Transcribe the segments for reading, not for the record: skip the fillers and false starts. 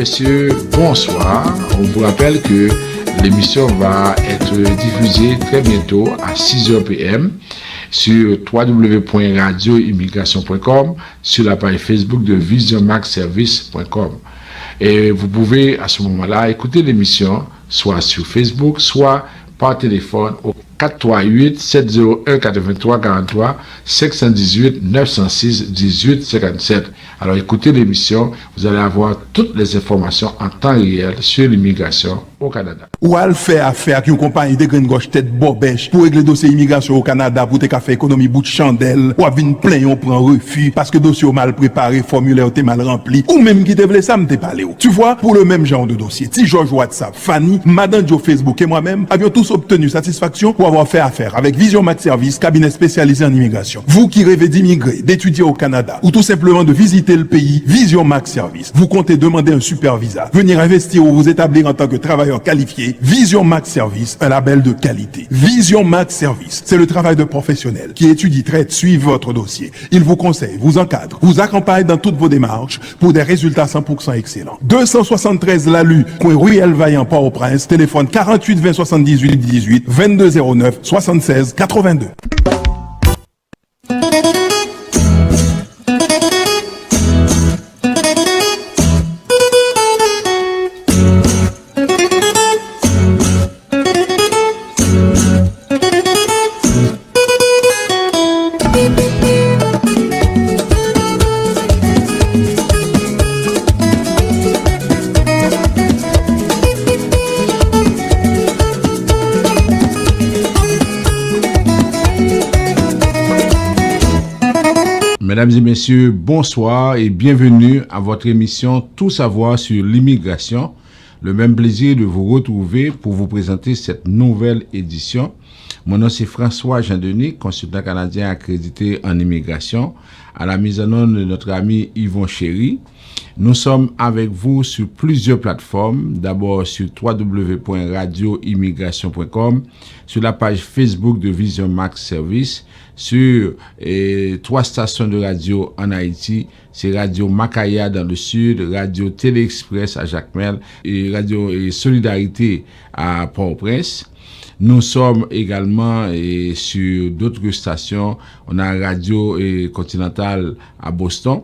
messieurs, bonsoir. On vous rappelle que l'émission va être diffusée très bientôt à 6h PM sur www.radioimmigration.com, sur la page Facebook de visionmaxservice.com. Et vous pouvez à ce moment-là écouter l'émission soit sur Facebook, soit par téléphone au 438-701-8343 518-906-1857. Alors écoutez l'émission, vous allez avoir toutes les informations en temps réel sur l'immigration au Canada. Ou al fait affaire avec une compagnie de grande gauche tête bobèche pour régler dossier immigration au Canada pour te faire économie bout de chandelle ou vinn plein on prend refus parce que dossier mal préparé, formulaire t'es mal rempli ou même qui te voulait ça me te parler. Tu vois, pour le même genre de dossier, si George WhatsApp, Fanny, Madame Joe Facebook et moi-même avions tous obtenu satisfaction pour avoir fait affaire avec Vision Max Service, cabinet spécialisé en immigration. Vous qui rêvez d'immigrer, d'étudier au Canada ou tout simplement de visiter le pays, Vision Max Service. Vous comptez demander un super visa, venir investir ou vous établir en tant que travailleur qualifié, Vision Max Service, un label de qualité. Vision Max Service, c'est le travail de professionnels qui étudie, traite, suit votre dossier. Il vous conseille, vous encadre, vous accompagne dans toutes vos démarches pour des résultats 100% excellents. 273 Lalu, coin Ruelle Vaillant, Port-au-Prince, téléphone 48 20 78 18 22 09 76 82. Mesdames et messieurs, bonsoir et bienvenue à votre émission Tout savoir sur l'immigration. Le même plaisir de vous retrouver pour vous présenter cette nouvelle édition. Mon nom c'est François Jean-Denis, consultant canadien accrédité en immigration, à la mise en onde de notre ami Yvon Chéry. Nous sommes avec vous sur plusieurs plateformes, d'abord sur www.radioimmigration.com, sur la page Facebook de Vision Max Service, sur 3 stations de radio en Haïti, c'est Radio Macaya dans le sud, Radio Télé-Express à Jacmel et Radio Solidarité à Port-au-Prince. Nous sommes également sur d'autres stations, on a Radio Continentale à Boston.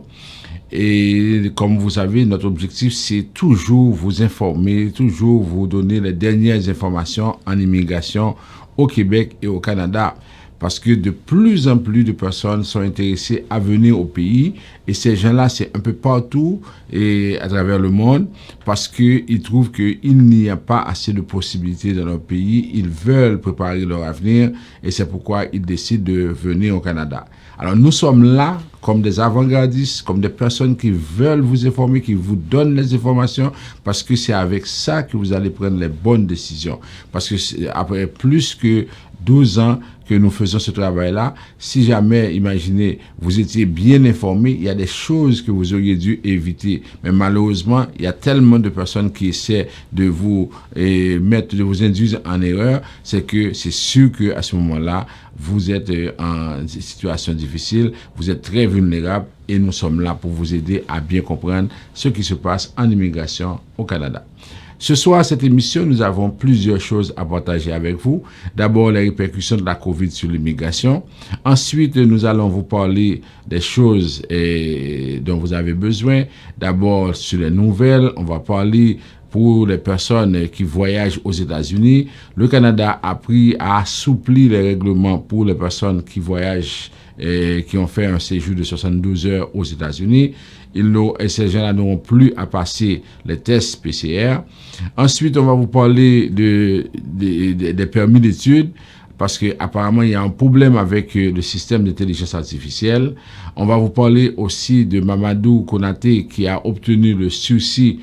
Et comme vous savez, notre objectif, c'est toujours vous informer, toujours vous donner les dernières informations en immigration au Québec et au Canada. Parce que de plus en plus de personnes sont intéressées à venir au pays. Et ces gens-là, c'est un peu partout et à travers le monde. Parce qu'ils trouvent qu'il n'y a pas assez de possibilités dans leur pays. Ils veulent préparer leur avenir. Et c'est pourquoi ils décident de venir au Canada. Alors nous sommes là comme des avant-gardistes, comme des personnes qui veulent vous informer, qui vous donnent les informations, parce que c'est avec ça que vous allez prendre les bonnes décisions. Parce que après plus que 12 ans que nous faisons ce travail-là, si jamais, imaginez, vous étiez bien informé, il y a des choses que vous auriez dû éviter. Mais malheureusement, il y a tellement de personnes qui essaient de vous de vous induire en erreur, c'est que c'est sûr qu'à ce moment-là, vous êtes en situation difficile, vous êtes très vulnérable et nous sommes là pour vous aider à bien comprendre ce qui se passe en immigration au Canada. Ce soir, à cette émission, nous avons plusieurs choses à partager avec vous. D'abord, les répercussions de la COVID sur l'immigration. Ensuite, nous allons vous parler des choses dont vous avez besoin. D'abord, sur les nouvelles, on va parler pour les personnes qui voyagent aux États-Unis. Le Canada a pris à assouplir les règlements pour les personnes qui voyagent et qui ont fait un séjour de 72 heures aux États-Unis. Ces gens-là n'auront plus à passer les tests PCR. Ensuite, on va vous parler des permis d'études parce qu'apparemment, il y a un problème avec le système d'intelligence artificielle. On va vous parler aussi de Mamadou Konaté qui a obtenu le sursis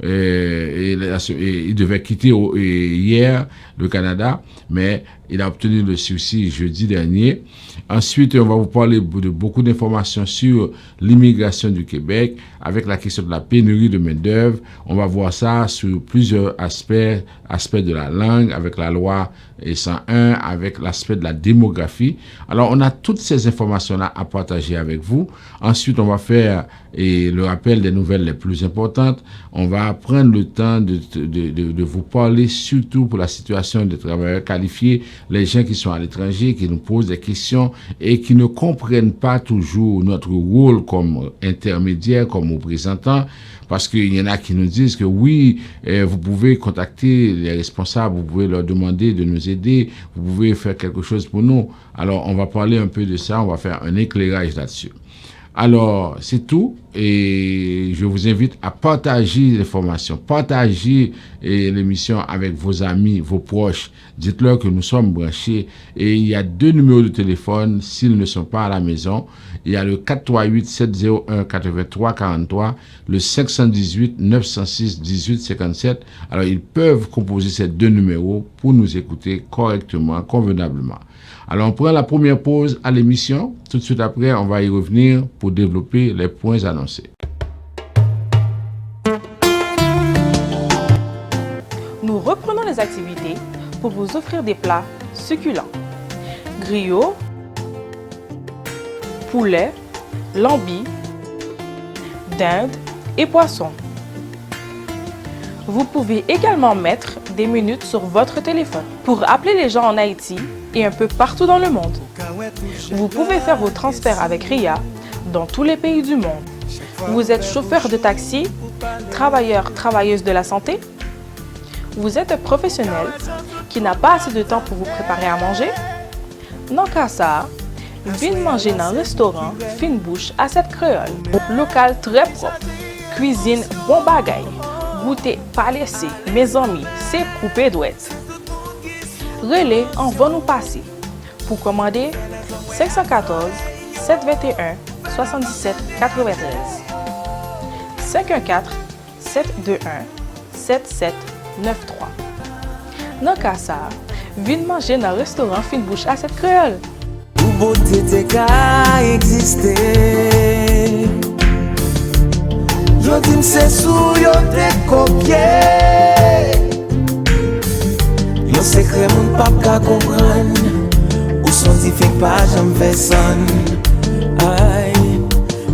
il devait quitter hier le Canada, mais il a obtenu le sursis jeudi dernier. Ensuite, on va vous parler de beaucoup d'informations sur l'immigration du Québec avec la question de la pénurie de main-d'œuvre. On va voir ça sur plusieurs aspects de la langue, avec la loi 101, avec l'aspect de la démographie. Alors, on a toutes ces informations-là à partager avec vous. Ensuite, on va faire et le rappel des nouvelles les plus importantes. On va prendre le temps de vous parler surtout pour la situation des travailleurs qualifiés, les gens qui sont à l'étranger, qui nous posent des questions et qui ne comprennent pas toujours notre rôle comme intermédiaire, comme représentant, parce qu'il y en a qui nous disent que oui, vous pouvez contacter les responsables, vous pouvez leur demander de nous aider, vous pouvez faire quelque chose pour nous. Alors, on va parler un peu de ça, on va faire un éclairage là-dessus. Alors, c'est tout et je vous invite à partager l'information, partager l'émission avec vos amis, vos proches. Dites-leur que nous sommes branchés et il y a 2 numéros de téléphone s'ils ne sont pas à la maison. Il y a le 438-701-8343, le 518-906-1857. Alors, ils peuvent composer ces 2 numéros pour nous écouter correctement, convenablement. Alors, on prend la première pause à l'émission. Tout de suite après, on va y revenir pour développer les points annoncés. Nous reprenons les activités pour vous offrir des plats succulents. Griots, poulet, lambis, dinde et poisson. Vous pouvez également mettre des minutes sur votre téléphone pour appeler les gens en Haïti et un peu partout dans le monde. Vous pouvez faire vos transferts avec RIA dans tous les pays du monde. Vous êtes chauffeur de taxi, travailleuse de la santé. Vous êtes un professionnel qui n'a pas assez de temps pour vous préparer à manger. Non qu'à ça, venez manger dans un restaurant Fine Bouche à cette créole. Local très propre, cuisine bon bagaille, goûter pas laissé, mes amis, c'est coupé douette. Relais en va nous passer. Pour commander 514 721 77 93 514 721 7793. Dans cas ça, venez manger dans le restaurant Fine Bouche à cette créole. Ou beauté te ka existe. Yo dim se sou yo te kopye. Yo secret moun pap ka kompran. Ou scientifique pa jam fè son. Ay,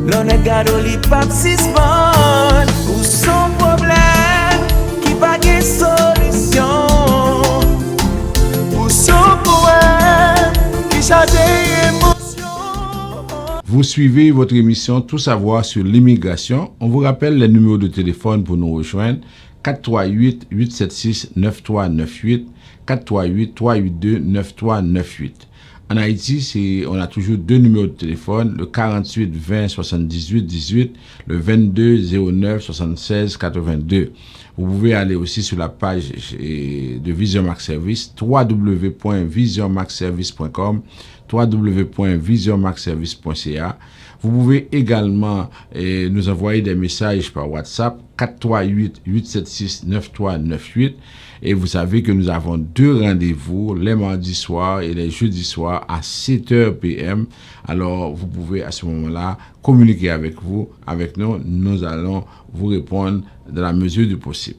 l'on est gado li pap sispan. Ou son problème qui pa gen solution. Ou son poème qui chante émotion. Vous suivez votre émission Tout savoir sur l'immigration. On vous rappelle les numéros de téléphone pour nous rejoindre. 438-876-9398, 438-382-9398. En Haïti, on a toujours 2 numéros de téléphone, le 48 20 78 18, le 22 09 76 82. Vous pouvez aller aussi sur la page de Vision Max Service, www.visionmaxservice.com, www.visionmaxservice.ca. Vous pouvez également nous envoyer des messages par WhatsApp 438-876-9398 et vous savez que nous avons 2 rendez-vous les mardis soirs et les jeudis soirs à 7h PM. Alors vous pouvez à ce moment-là communiquer avec nous. Nous allons vous répondre dans la mesure du possible.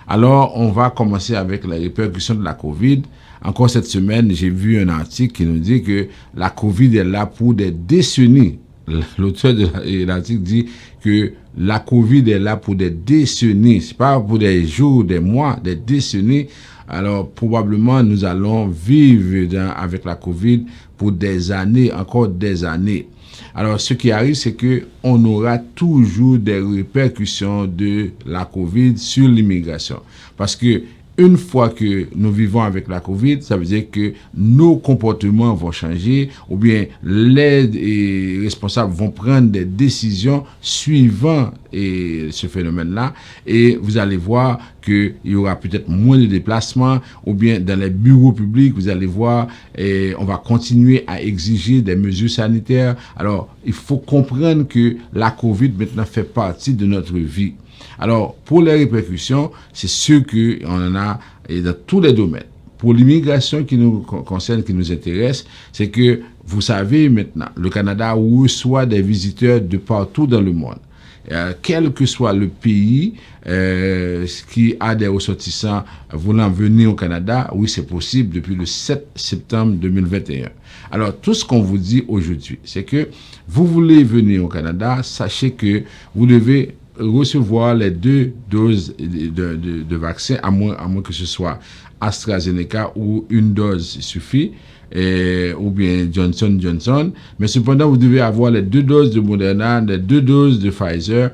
Alors on va commencer avec les répercussions de la COVID. Encore cette semaine, j'ai vu un article qui nous dit que la COVID est là pour des décennies. L'auteur de l'article dit que la COVID est là pour des décennies. C'est pas pour des jours, des mois, des décennies. Alors, probablement, nous allons vivre avec la COVID pour des années, encore des années. Alors, ce qui arrive, c'est que on aura toujours des répercussions de la COVID sur l'immigration. Parce que une fois que nous vivons avec la COVID, ça veut dire que nos comportements vont changer ou bien les responsables vont prendre des décisions suivant ce phénomène-là et vous allez voir qu'il y aura peut-être moins de déplacements ou bien dans les bureaux publics, vous allez voir on va continuer à exiger des mesures sanitaires. Alors, il faut comprendre que la COVID maintenant fait partie de notre vie. Alors, pour les répercussions, c'est sûr qu'on en a dans tous les domaines. Pour l'immigration qui nous concerne, qui nous intéresse, c'est que, vous savez maintenant, le Canada reçoit des visiteurs de partout dans le monde. quel que soit le pays qui a des ressortissants voulant venir au Canada, oui, c'est possible depuis le 7 septembre 2021. Alors, tout ce qu'on vous dit aujourd'hui, c'est que vous voulez venir au Canada, sachez que vous devez recevoir les 2 doses de vaccin, à moins que ce soit AstraZeneca ou une dose suffit, ou bien Johnson. Mais cependant, vous devez avoir les 2 doses de Moderna, les 2 doses de Pfizer,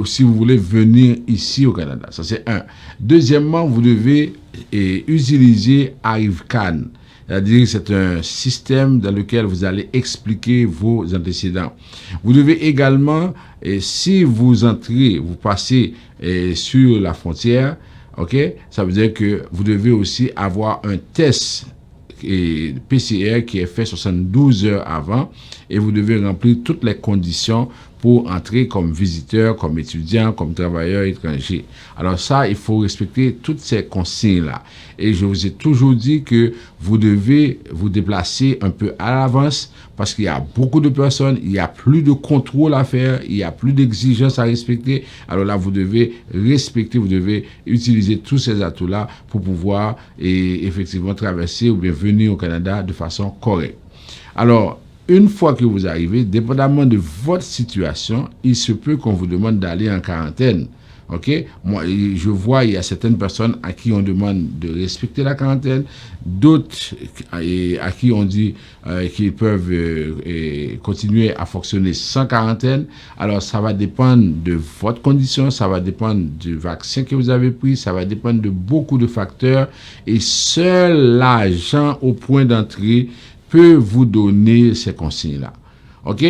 si vous voulez venir ici au Canada. Ça, c'est un. Deuxièmement, vous devez utiliser ArriveCan. C'est-à-dire que c'est un système dans lequel vous allez expliquer vos antécédents. Vous devez également, si vous entrez, vous passez sur la frontière, ok, ça veut dire que vous devez aussi avoir un test PCR qui est fait 72 heures avant et vous devez remplir toutes les conditions pour entrer comme visiteur, comme étudiant, comme travailleur étranger. Alors ça, il faut respecter toutes ces consignes-là. Et je vous ai toujours dit que vous devez vous déplacer un peu à l'avance parce qu'il y a beaucoup de personnes, il n'y a plus de contrôle à faire, il n'y a plus d'exigences à respecter. Alors là, vous devez respecter, vous devez utiliser tous ces atouts-là pour pouvoir effectivement traverser ou bien venir au Canada de façon correcte. Alors, une fois que vous arrivez, dépendamment de votre situation, il se peut qu'on vous demande d'aller en quarantaine. Ok? Moi, je vois, il y a certaines personnes à qui on demande de respecter la quarantaine, d'autres à qui on dit qu'ils peuvent continuer à fonctionner sans quarantaine. Alors, ça va dépendre de votre condition, ça va dépendre du vaccin que vous avez pris, ça va dépendre de beaucoup de facteurs. Et seul l'agent au point d'entrée peut vous donner ces consignes-là. OK?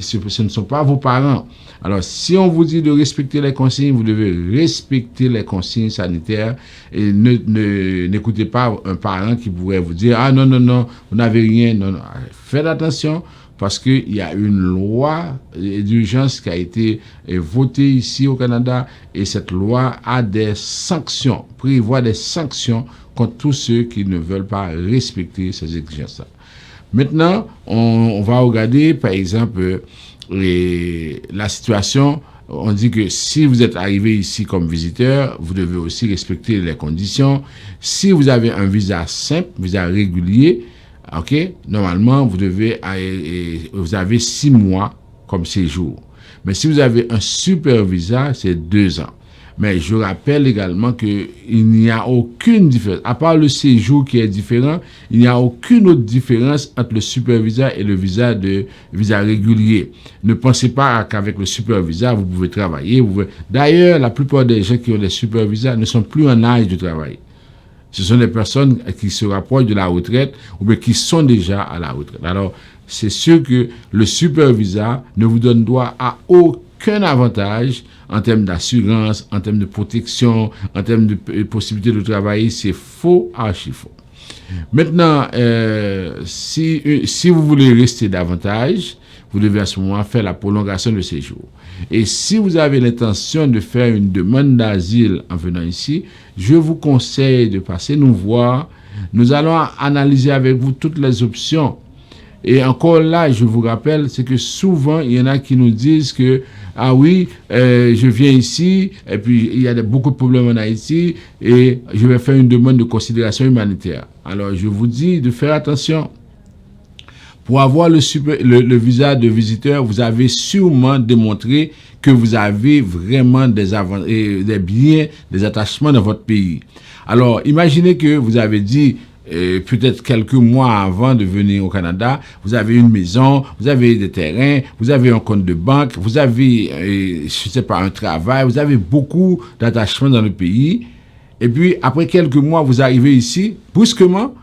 Ce ne sont pas vos parents. Alors, si on vous dit de respecter les consignes, vous devez respecter les consignes sanitaires et n'écoutez pas un parent qui pourrait vous dire « Ah non, vous n'avez rien. » Non. Faites attention parce qu'il y a une loi d'urgence qui a été votée ici au Canada et cette loi a des sanctions, prévoit des sanctions contre tous ceux qui ne veulent pas respecter ces exigences-là. Maintenant, on va regarder, par exemple, la situation. On dit que si vous êtes arrivé ici comme visiteur, vous devez aussi respecter les conditions. Si vous avez un visa simple, visa régulier, ok, normalement, vous avez 6 mois comme séjour. Mais si vous avez un super visa, c'est 2 ans. Mais je rappelle également qu'il n'y a aucune différence. À part le séjour qui est différent, il n'y a aucune autre différence entre le super visa et le visa régulier. Ne pensez pas qu'avec le super visa, vous pouvez travailler. D'ailleurs, la plupart des gens qui ont des super visas ne sont plus en âge de travailler. Ce sont des personnes qui se rapprochent de la retraite ou bien qui sont déjà à la retraite. Alors, c'est sûr que le super visa ne vous donne droit à aucun avantage en termes d'assurance, en termes de protection, en termes de possibilité de travailler. C'est faux, archi faux. Maintenant, si vous voulez rester davantage, vous devez à ce moment faire la prolongation de séjour. Et si vous avez l'intention de faire une demande d'asile en venant ici, je vous conseille de passer nous voir. Nous allons analyser avec vous toutes les options. Et encore là, je vous rappelle, c'est que souvent, il y en a qui nous disent que, ah oui, je viens ici, et puis il y a beaucoup de problèmes en Haïti, et je vais faire une demande de considération humanitaire. Alors, je vous dis de faire attention. Pour avoir le visa de visiteur, vous avez sûrement démontré que vous avez vraiment des biens, des attachements dans votre pays. Alors, imaginez que vous avez dit, peut-être quelques mois avant de venir au Canada, vous avez une maison, vous avez des terrains, vous avez un compte de banque, vous avez, un travail, vous avez beaucoup d'attachements dans le pays. Et puis, après quelques mois, vous arrivez ici, brusquement,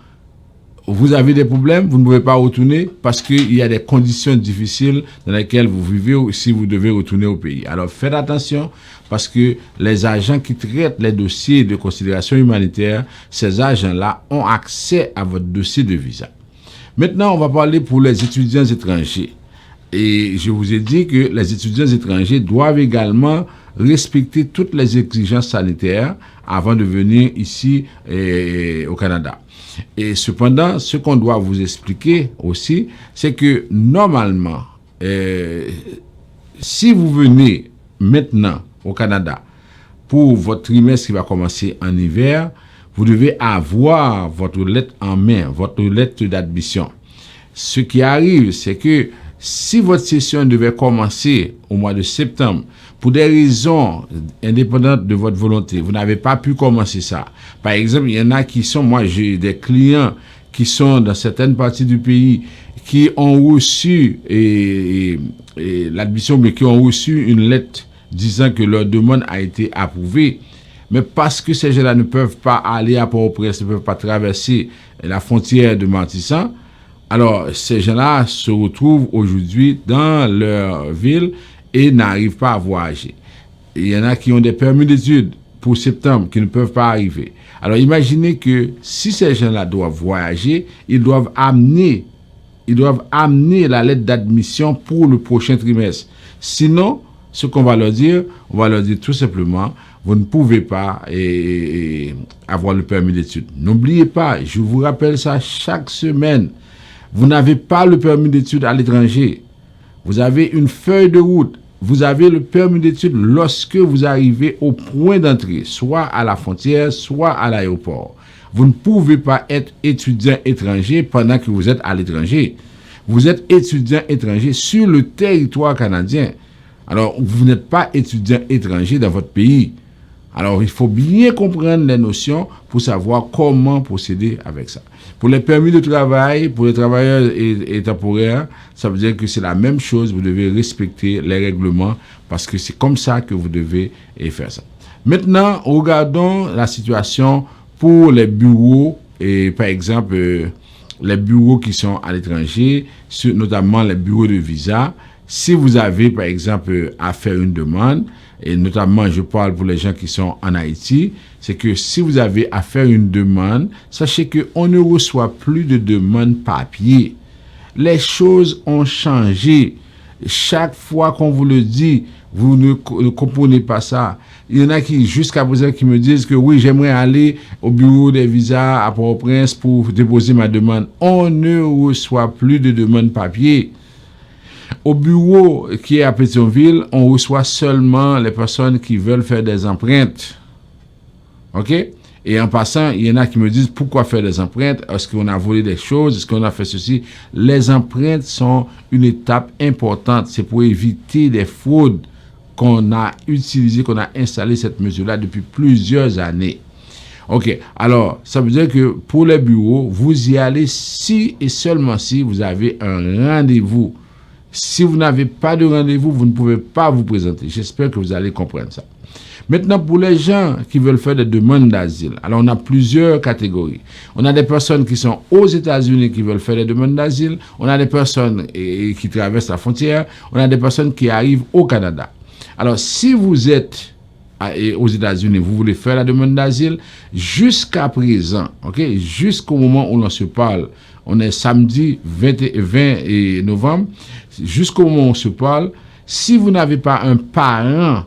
vous avez des problèmes, vous ne pouvez pas retourner parce qu'il y a des conditions difficiles dans lesquelles vous vivez si vous devez retourner au pays. Alors faites attention parce que les agents qui traitent les dossiers de considération humanitaire, ces agents-là ont accès à votre dossier de visa. Maintenant, on va parler pour les étudiants étrangers. Et je vous ai dit que les étudiants étrangers doivent également respecter toutes les exigences sanitaires avant de venir ici au Canada. Et cependant, ce qu'on doit vous expliquer aussi, c'est que normalement, si vous venez maintenant au Canada pour votre trimestre qui va commencer en hiver, vous devez avoir votre lettre en main, votre lettre d'admission. Ce qui arrive, c'est que si votre session devait commencer au mois de septembre, pour des raisons indépendantes de votre volonté, vous n'avez pas pu commencer ça. Par exemple, il y en a qui sont, moi j'ai des clients qui sont dans certaines parties du pays qui ont reçu l'admission, mais qui ont reçu une lettre disant que leur demande a été approuvée. Mais parce que ces gens-là ne peuvent pas aller à Port-au-Prince, ne peuvent pas traverser la frontière de Martissant, alors ces gens-là se retrouvent aujourd'hui dans leur ville et n'arrivent pas à voyager. Il y en a qui ont des permis d'études pour septembre qui ne peuvent pas arriver. Alors imaginez que si ces gens-là doivent voyager, ils doivent amener la lettre d'admission pour le prochain trimestre. Sinon, ce qu'on va leur dire, on va leur dire tout simplement, vous ne pouvez pas avoir le permis d'études. N'oubliez pas, je vous rappelle ça chaque semaine, vous n'avez pas le permis d'études à l'étranger. Vous avez une feuille de route. Vous avez le permis d'études lorsque vous arrivez au point d'entrée, soit à la frontière, soit à l'aéroport. Vous ne pouvez pas être étudiant étranger pendant que vous êtes à l'étranger. Vous êtes étudiant étranger sur le territoire canadien. Alors, vous n'êtes pas étudiant étranger dans votre pays. Alors, il faut bien comprendre les notions pour savoir comment procéder avec ça. Pour les permis de travail, pour les travailleurs et temporaires, ça veut dire que c'est la même chose. Vous devez respecter les règlements parce que c'est comme ça que vous devez faire ça. Maintenant, regardons la situation pour les bureaux et par exemple les bureaux qui sont à l'étranger, notamment les bureaux de visa. Si vous avez par exemple à faire une demande, et notamment je parle pour les gens qui sont en Haïti, c'est que si vous avez à faire une demande, sachez qu'on ne reçoit plus de demandes papier. Les choses ont changé. Chaque fois qu'on vous le dit, vous ne comprenez pas ça. Il y en a qui, jusqu'à présent, qui me disent que oui, j'aimerais aller au bureau des visas à Port-au-Prince pour déposer ma demande. On ne reçoit plus de demandes papier. Au bureau qui est à Pétionville, on reçoit seulement les personnes qui veulent faire des empreintes. OK? Et en passant, il y en a qui me disent pourquoi faire des empreintes? Est-ce qu'on a volé des choses? Est-ce qu'on a fait ceci? Les empreintes sont une étape importante. C'est pour éviter des fraudes qu'on a utilisées, qu'on a installé cette mesure-là depuis plusieurs années. OK. Alors, ça veut dire que pour les bureaux, vous y allez si et seulement si vous avez un rendez-vous. Si vous n'avez pas de rendez-vous, vous ne pouvez pas vous présenter. J'espère que vous allez comprendre ça. Maintenant, pour les gens qui veulent faire des demandes d'asile, alors on a plusieurs catégories. On a des personnes qui sont aux États-Unis qui veulent faire des demandes d'asile. On a des personnes qui traversent la frontière. On a des personnes qui arrivent au Canada. Alors, si vous êtes aux États-Unis, vous voulez faire la demande d'asile, jusqu'à présent, ok, jusqu'au moment où l'on se parle, on est samedi 20 novembre, jusqu'au moment où on se parle, si vous n'avez pas un parent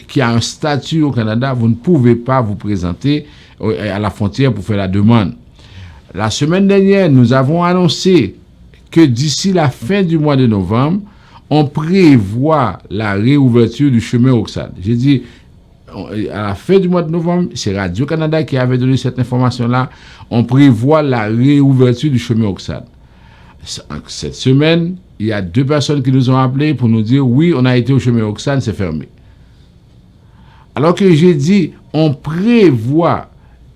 qui a un statut au Canada, vous ne pouvez pas vous présenter à la frontière pour faire la demande. La semaine dernière, nous avons annoncé que d'ici la fin du mois de novembre, on prévoit la réouverture du chemin Roxane. J'ai dit, à la fin du mois de novembre, c'est Radio-Canada qui avait donné cette information-là, on prévoit la réouverture du chemin Roxane. Cette semaine, il y a 2 personnes qui nous ont appelé pour nous dire, oui, on a été au chemin Roxane, c'est fermé. Alors que j'ai dit, on prévoit,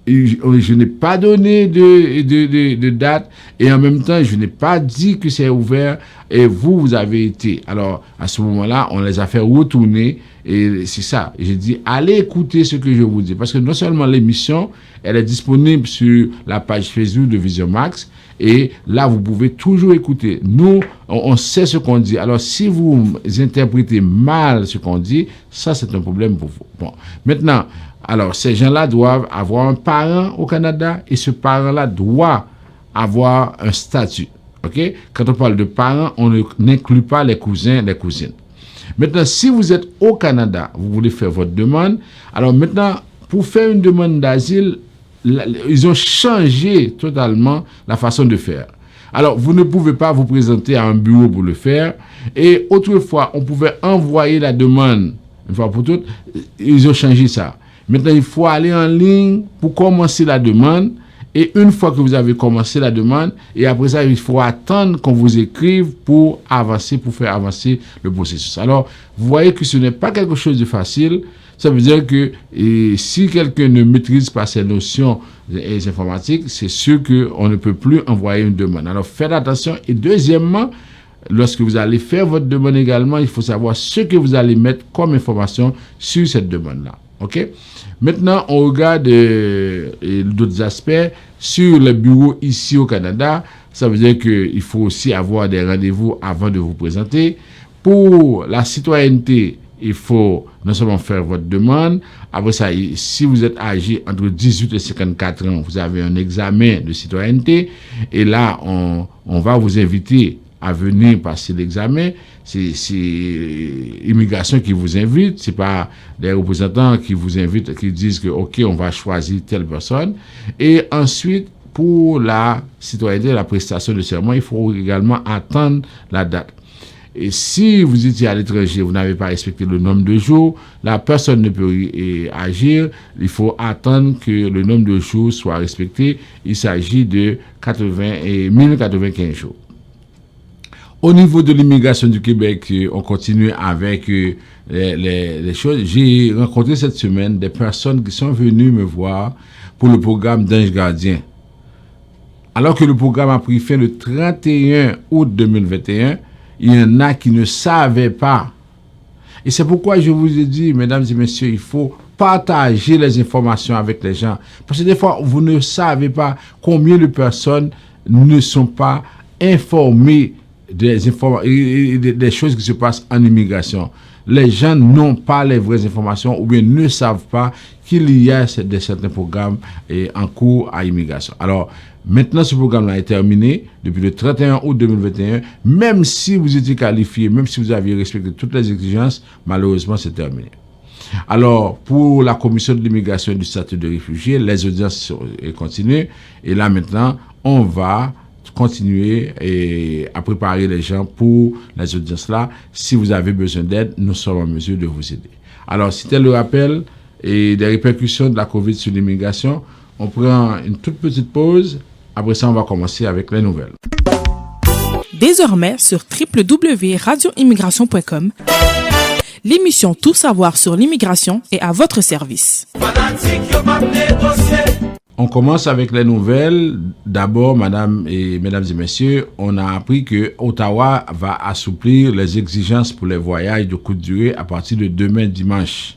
je n'ai pas donné de date et en même temps, je n'ai pas dit que c'est ouvert et vous avez été. Alors, à ce moment-là, on les a fait retourner et c'est ça. J'ai dit, allez écouter ce que je vous dis parce que non seulement l'émission, elle est disponible sur la page Facebook de Vision Max et là, vous pouvez toujours écouter. Nous, on sait ce qu'on dit. Alors, si vous interprétez mal ce qu'on dit, ça, c'est un problème pour vous. Bon, maintenant, alors, ces gens-là doivent avoir un parent au Canada et ce parent-là doit avoir un statut. OK? Quand on parle de parents, on n'inclut pas les cousins, les cousines. Maintenant, si vous êtes au Canada, vous voulez faire votre demande. Alors maintenant, pour faire une demande d'asile, ils ont changé totalement la façon de faire. Alors, vous ne pouvez pas vous présenter à un bureau pour le faire. Et autrefois, on pouvait envoyer la demande une fois pour toutes, ils ont changé ça. Maintenant, il faut aller en ligne pour commencer la demande. Et une fois que vous avez commencé la demande, et après ça, il faut attendre qu'on vous écrive pour avancer, pour faire avancer le processus. Alors, vous voyez que ce n'est pas quelque chose de facile. Ça veut dire que si quelqu'un ne maîtrise pas ces notions informatiques, c'est sûr qu'on ne peut plus envoyer une demande. Alors, faites attention. Et deuxièmement, lorsque vous allez faire votre demande également, il faut savoir ce que vous allez mettre comme information sur cette demande-là. OK? Maintenant, on regarde d'autres aspects sur le bureau ici au Canada. Ça veut dire qu'il faut aussi avoir des rendez-vous avant de vous présenter. Pour la citoyenneté, il faut non seulement faire votre demande. Après ça, si vous êtes âgé entre 18 et 54 ans, vous avez un examen de citoyenneté. Et là, on va vous inviter à venir passer l'examen. C'est immigration qui vous invite, c'est pas des représentants qui vous invitent, qui disent que ok, on va choisir telle personne. Et ensuite, pour la citoyenneté, la prestation de serment, il faut également attendre la date. Et si vous étiez à l'étranger, vous n'avez pas respecté le nombre de jours, la personne ne peut agir. Il faut attendre que le nombre de jours soit respecté. Il s'agit de 1095 jours. Au niveau de l'immigration du Québec, on continue avec les choses. J'ai rencontré cette semaine des personnes qui sont venues me voir pour le programme d'Ange Gardien. Alors que le programme a pris fin le 31 août 2021, il y en a qui ne savaient pas. Et c'est pourquoi je vous ai dit, mesdames et messieurs, il faut partager les informations avec les gens. Parce que des fois, vous ne savez pas combien de personnes ne sont pas informées des choses qui se passent en immigration. Les gens n'ont pas les vraies informations ou bien ne savent pas qu'il y a certains programmes en cours à immigration. Alors, maintenant, ce programme-là est terminé depuis le 31 août 2021. Même si vous étiez qualifié, même si vous aviez respecté toutes les exigences, malheureusement, c'est terminé. Alors, pour la commission de l'immigration et du statut de réfugié, les audiences continuent. Et là, maintenant, on va continuer à préparer les gens pour les audiences-là. Si vous avez besoin d'aide, nous sommes en mesure de vous aider. Alors, c'était le rappel et des répercussions de la COVID sur l'immigration. On prend une toute petite pause. Après ça, on va commencer avec les nouvelles. Désormais, sur www.radioimmigration.com, l'émission Tout savoir sur l'immigration est à votre service. On commence avec les nouvelles. D'abord, mesdames et messieurs, on a appris que Ottawa va assouplir les exigences pour les voyages de courte durée à partir de demain dimanche.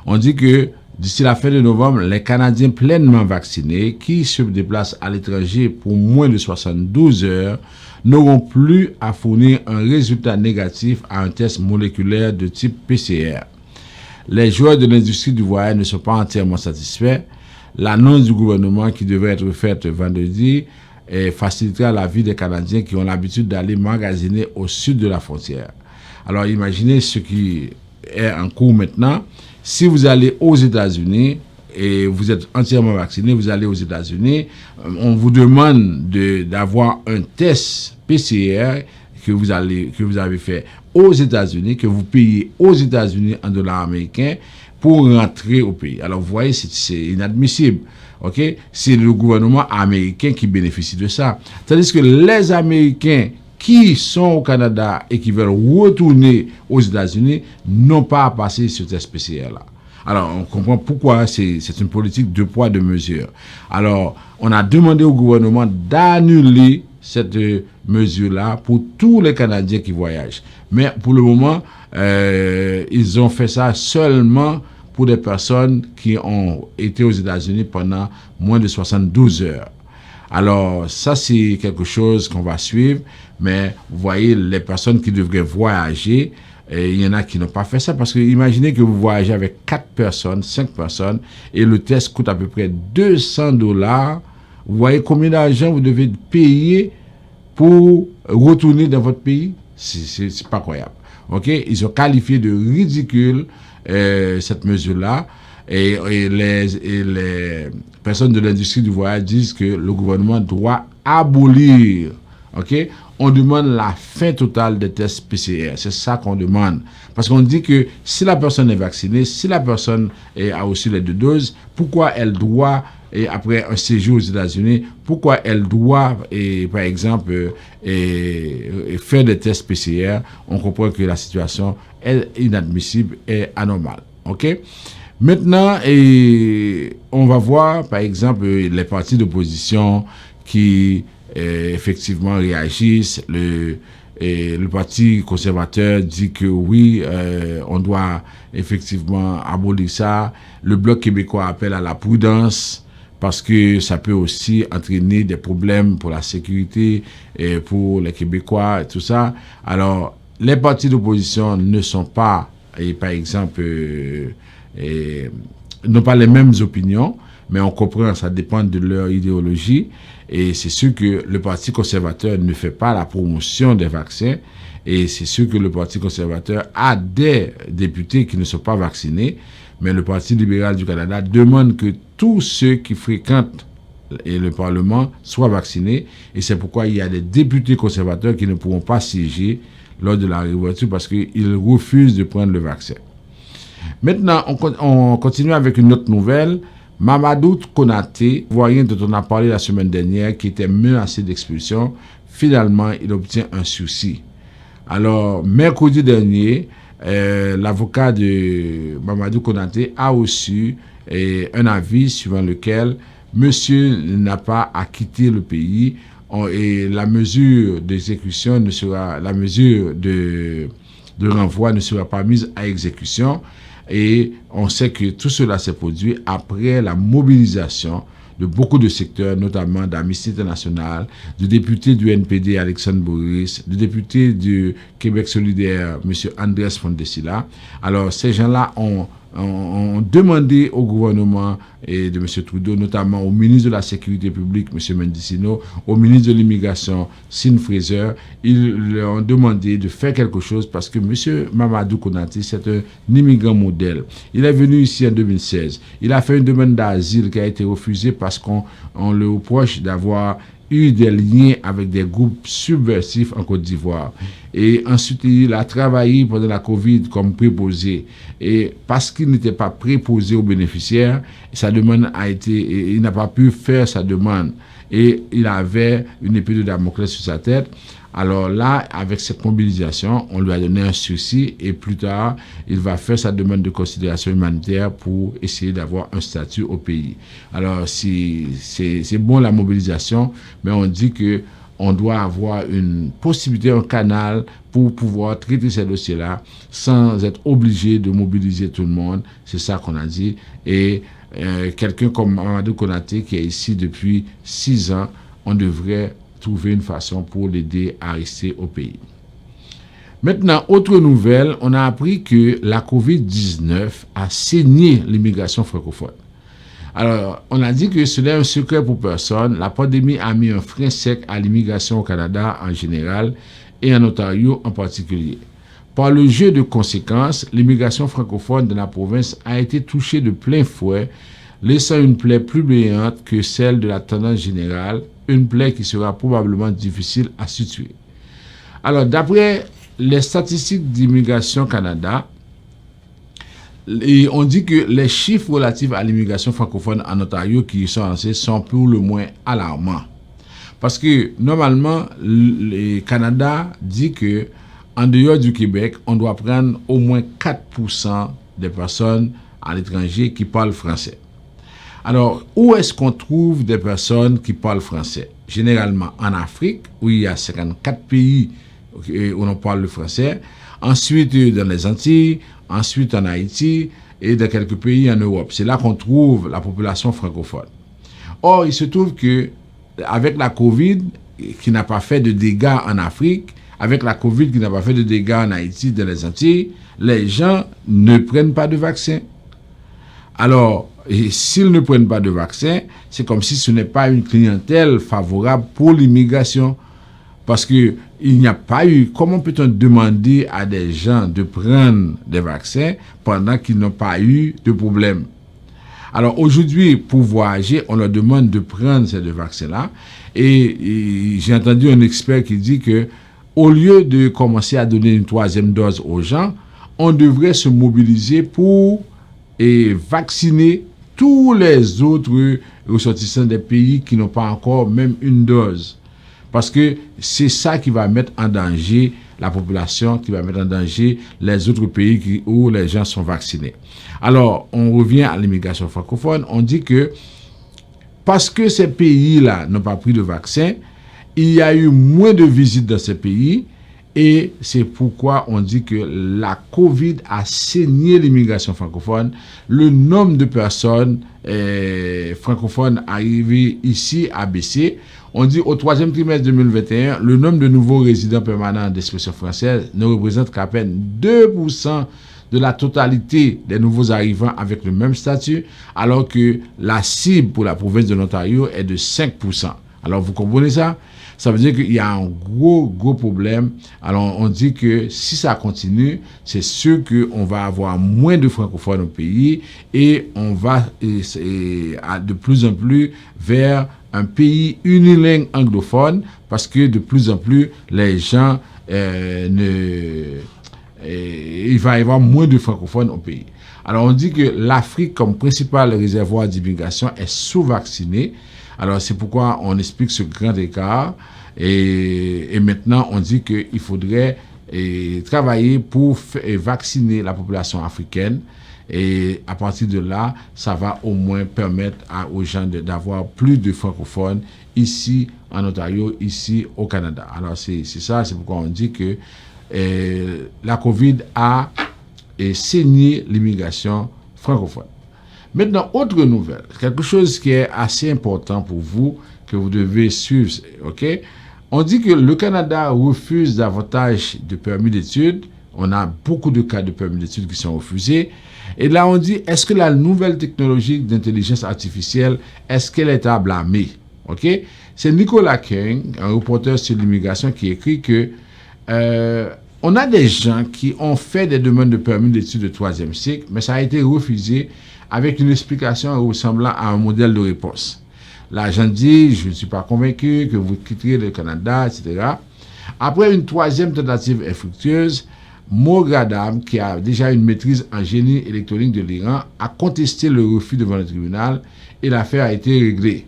On dit que d'ici la fin de novembre, les Canadiens pleinement vaccinés qui se déplacent à l'étranger pour moins de 72 heures n'auront plus à fournir un résultat négatif à un test moléculaire de type PCR. Les joueurs de l'industrie du voyage ne sont pas entièrement satisfaits. L'annonce du gouvernement qui devrait être faite vendredi facilitera la vie des Canadiens qui ont l'habitude d'aller magasiner au sud de la frontière. Alors imaginez ce qui est en cours maintenant. Si vous allez aux États-Unis et vous êtes entièrement vacciné, vous allez aux États-Unis, on vous demande d'avoir un test PCR que vous avez fait aux États-Unis, que vous payez aux États-Unis en dollars américains pour rentrer au pays. Alors vous voyez, c'est inadmissible. Okay? C'est le gouvernement américain qui bénéficie de ça. Tandis que les Américains qui sont au Canada et qui veulent retourner aux États-Unis n'ont pas à passer ce test PCR-là. Alors, on comprend pourquoi c'est une politique de poids, de mesure. Alors, on a demandé au gouvernement d'annuler cette mesure-là pour tous les Canadiens qui voyagent. Mais pour le moment, ils ont fait ça seulement pour des personnes qui ont été aux États-Unis pendant moins de 72 heures. Alors, ça, c'est quelque chose qu'on va suivre. Mais vous voyez, les personnes qui devraient voyager, il y en a qui n'ont pas fait ça. Parce que imaginez que vous voyagez avec 4 personnes, 5 personnes, et le test coûte à peu près $200. Vous voyez combien d'argent vous devez payer pour retourner dans votre pays? C'est pas croyable. OK? Ils ont qualifié de ridicule cette mesure-là. Et les personnes de l'industrie du voyage disent que le gouvernement doit abolir. OK? on demande la fin totale des tests PCR. C'est ça qu'on demande. Parce qu'on dit que si la personne est vaccinée, si la personne a reçu les 2 doses, pourquoi elle doit, et après un séjour aux États-Unis, pourquoi elle doit, par exemple, faire des tests PCR? On comprend que la situation est inadmissible et anormale. OK? Maintenant, on va voir, par exemple, les partis d'opposition qui effectivement réagissent. Le parti conservateur dit que oui, on doit effectivement abolir ça. Le Bloc québécois appelle à la prudence parce que ça peut aussi entraîner des problèmes pour la sécurité et pour les Québécois et tout ça. Alors, les partis d'opposition ne sont pas, par exemple, n'ont pas les mêmes opinions, mais on comprend, ça dépend de leur idéologie. Et c'est sûr que le Parti conservateur ne fait pas la promotion des vaccins. Et c'est sûr que le Parti conservateur a des députés qui ne sont pas vaccinés. Mais le Parti libéral du Canada demande que tous ceux qui fréquentent le Parlement soient vaccinés. Et c'est pourquoi il y a des députés conservateurs qui ne pourront pas siéger lors de la réouverture parce qu'ils refusent de prendre le vaccin. Maintenant, on continue avec une autre nouvelle. Mamadou Konaté, voyant dont on a parlé la semaine dernière, qui était menacé d'expulsion, finalement, il obtient un sursis. Alors, mercredi dernier, l'avocat de Mamadou Konaté a reçu un avis suivant lequel monsieur n'a pas à quitter le pays et la mesure d'exécution ne sera, la mesure de renvoi ne sera pas mise à exécution. Et on sait que tout cela s'est produit après la mobilisation de beaucoup de secteurs, notamment d'Amnesty International, de députés du NPD Alexandre Boris, de députés du Québec solidaire M. Andrés Fondesila. Alors ces gens-là ont demandé au gouvernement et de M. Trudeau, notamment au ministre de la Sécurité publique, M. Mendicino, au ministre de l'Immigration, Sin Fraser, ils leur ont demandé de faire quelque chose parce que M. Mamadou Konaté, c'est un immigrant modèle. Il est venu ici en 2016. Il a fait une demande d'asile qui a été refusée parce qu'on le reproche d'avoir eu des liens avec des groupes subversifs en Côte d'Ivoire. Et ensuite, il a travaillé pendant la COVID comme préposé. Et parce qu'il n'était pas préposé aux bénéficiaires, sa demande a été, il n'a pas pu faire sa demande. Et il avait une épée de Damoclès sur sa tête. Alors là, avec cette mobilisation, on lui a donné un sursis et plus tard, il va faire sa demande de considération humanitaire pour essayer d'avoir un statut au pays. Alors, c'est bon la mobilisation, mais on dit que on doit avoir une possibilité, un canal pour pouvoir traiter ces dossiers-là sans être obligé de mobiliser tout le monde. C'est ça qu'on a dit. Et quelqu'un comme Mamadou Konaté qui est ici depuis 6 ans, on devrait trouver une façon pour l'aider à rester au pays. Maintenant, autre nouvelle, on a appris que la COVID-19 a saigné l'immigration francophone. Alors, on a dit que ce n'est un secret pour personne. La pandémie a mis un frein sec à l'immigration au Canada en général et en Ontario en particulier. Par le jeu de conséquences, l'immigration francophone de la province a été touchée de plein fouet, laissant une plaie plus béante que celle de la tendance générale, une plaie qui sera probablement difficile à situer. Alors, d'après les statistiques d'Immigration Canada, on dit que les chiffres relatifs à l'immigration francophone en Ontario qui y sont lancés sont pour le moins alarmants. Parce que, normalement, le Canada dit que en dehors du Québec, on doit prendre au moins 4% des personnes à l'étranger qui parlent français. Alors, où est-ce qu'on trouve des personnes qui parlent français? Généralement en Afrique, où il y a 54 pays où on parle le français. Ensuite, dans les Antilles, ensuite en Haïti et dans quelques pays en Europe. C'est là qu'on trouve la population francophone. Or, il se trouve que avec la COVID, qui n'a pas fait de dégâts en Afrique, avec la COVID qui n'a pas fait de dégâts en Haïti, dans les Antilles, les gens ne prennent pas de vaccin. Alors, et s'ils ne prennent pas de vaccin, c'est comme si ce n'est pas une clientèle favorable pour l'immigration. Parce que il n'y a pas eu, comment peut-on demander à des gens de prendre des vaccins pendant qu'ils n'ont pas eu de problème? Alors aujourd'hui, pour voyager, on leur demande de prendre ces deux vaccins-là. Et j'ai entendu un expert qui dit que au lieu de commencer à donner une 3e dose aux gens, on devrait se mobiliser pour vacciner tous les autres ressortissants des pays qui n'ont pas encore même une dose. Parce que c'est ça qui va mettre en danger la population, qui va mettre en danger les autres pays où les gens sont vaccinés. Alors, on revient à l'immigration francophone. On dit que parce que ces pays-là n'ont pas pris de vaccin, il y a eu moins de visites dans ces pays et c'est pourquoi on dit que la COVID a saigné l'immigration francophone. Le nombre de personnes francophones arrivées ici a baissé. On dit au 3e trimestre 2021, le nombre de nouveaux résidents permanents d'expression française ne représente qu'à peine 2% de la totalité des nouveaux arrivants avec le même statut, alors que la cible pour la province de l'Ontario est de 5%. Alors vous comprenez ça? Ça veut dire qu'il y a un gros problème. Alors on dit que si ça continue, c'est sûr qu'on va avoir moins de francophones au pays et on va de plus en plus vers un pays unilingue anglophone parce que de plus en plus les gens il va y avoir moins de francophones au pays. Alors on dit que l'Afrique comme principal réservoir d'immigration est sous-vaccinée. Alors c'est pourquoi on explique ce grand écart et maintenant on dit qu'il faudrait travailler pour vacciner la population africaine et à partir de là, ça va au moins permettre aux gens d'avoir plus de francophones ici en Ontario, ici au Canada. Alors c'est ça, c'est pourquoi on dit que la COVID a saigné l'immigration francophone. Maintenant, autre nouvelle, quelque chose qui est assez important pour vous, que vous devez suivre, ok? On dit que le Canada refuse davantage de permis d'études. On a beaucoup de cas de permis d'études qui sont refusés. Et là, on dit, est-ce que la nouvelle technologie d'intelligence artificielle, est-ce qu'elle est à blâmer? Ok? C'est Nicolas King, un reporter sur l'immigration, qui écrit que on a des gens qui ont fait des demandes de permis d'études de 3e cycle, mais ça a été refusé avec une explication ressemblant à un modèle de réponse. L'agent dit, je ne suis pas convaincu que vous quitterez le Canada, etc. Après une 3e tentative infructueuse, Moghadam, qui a déjà une maîtrise en génie électronique de l'Iran, a contesté le refus devant le tribunal et l'affaire a été réglée.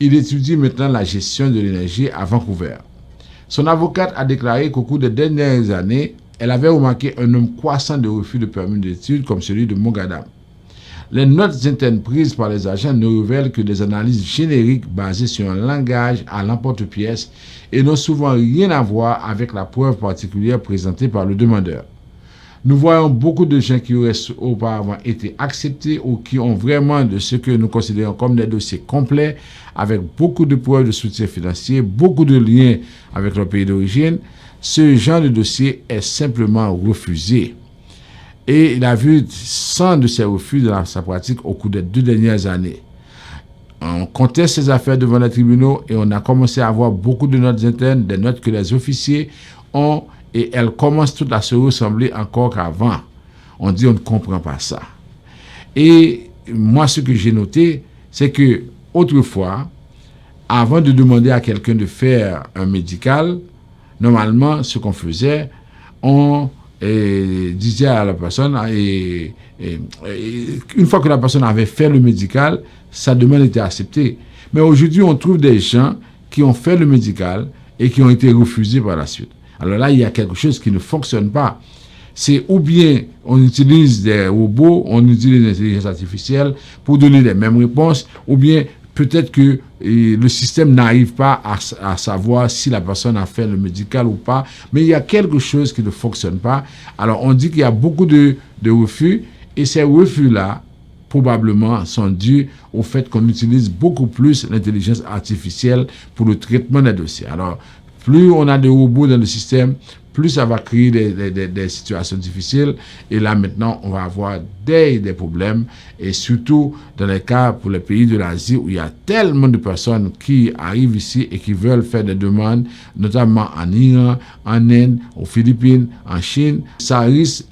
Il étudie maintenant la gestion de l'énergie à Vancouver. Son avocate a déclaré qu'au cours des dernières années, elle avait remarqué un nombre croissant de refus de permis d'études comme celui de Moghadam. Les notes internes prises par les agents ne révèlent que des analyses génériques basées sur un langage à l'emporte-pièce et n'ont souvent rien à voir avec la preuve particulière présentée par le demandeur. Nous voyons beaucoup de gens qui auraient auparavant été acceptés ou qui ont vraiment de ce que nous considérons comme des dossiers complets avec beaucoup de preuves de soutien financier, beaucoup de liens avec leur pays d'origine. Ce genre de dossier est simplement refusé. Et il a vu 100 de ces refus dans sa pratique au cours des 2 dernières années. On conteste ces affaires devant les tribunaux et on a commencé à avoir beaucoup de notes internes, des notes que les officiers ont et elles commencent toutes à se ressembler encore qu'avant. On dit on ne comprend pas ça. Et moi, ce que j'ai noté, c'est que autrefois, avant de demander à quelqu'un de faire un médical, normalement, ce qu'on faisait, on disait à la personne, une fois que la personne avait fait le médical, sa demande était acceptée. Mais aujourd'hui, on trouve des gens qui ont fait le médical et qui ont été refusés par la suite. Alors là, il y a quelque chose qui ne fonctionne pas. C'est ou bien on utilise des robots, on utilise l'intelligence artificielle pour donner les mêmes réponses, ou bien peut-être que le système n'arrive pas à savoir si la personne a fait le médical ou pas, mais il y a quelque chose qui ne fonctionne pas. Alors on dit qu'il y a beaucoup de refus, et ces refus-là, probablement, sont dus au fait qu'on utilise beaucoup plus l'intelligence artificielle pour le traitement des dossiers. Alors, plus on a de robots dans le système, plus ça va créer des situations difficiles. Et là, maintenant, on va avoir des problèmes. Et surtout, dans les cas pour les pays de l'Asie, où il y a tellement de personnes qui arrivent ici et qui veulent faire des demandes, notamment en Iran, en Inde, aux Philippines, en Chine, ça risque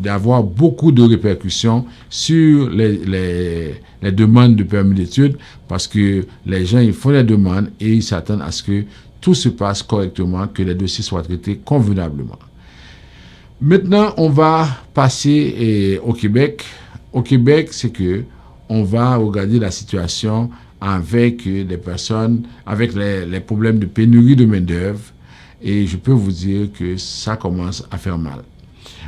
d'avoir beaucoup de répercussions sur les demandes de permis d'études, parce que les gens, ils font les demandes et ils s'attendent à ce que tout se passe correctement, que les dossiers soient traités convenablement. Maintenant, on va passer au Québec. Au Québec, c'est que on va regarder la situation avec les personnes, avec les problèmes de pénurie de main-d'œuvre. Et je peux vous dire que ça commence à faire mal.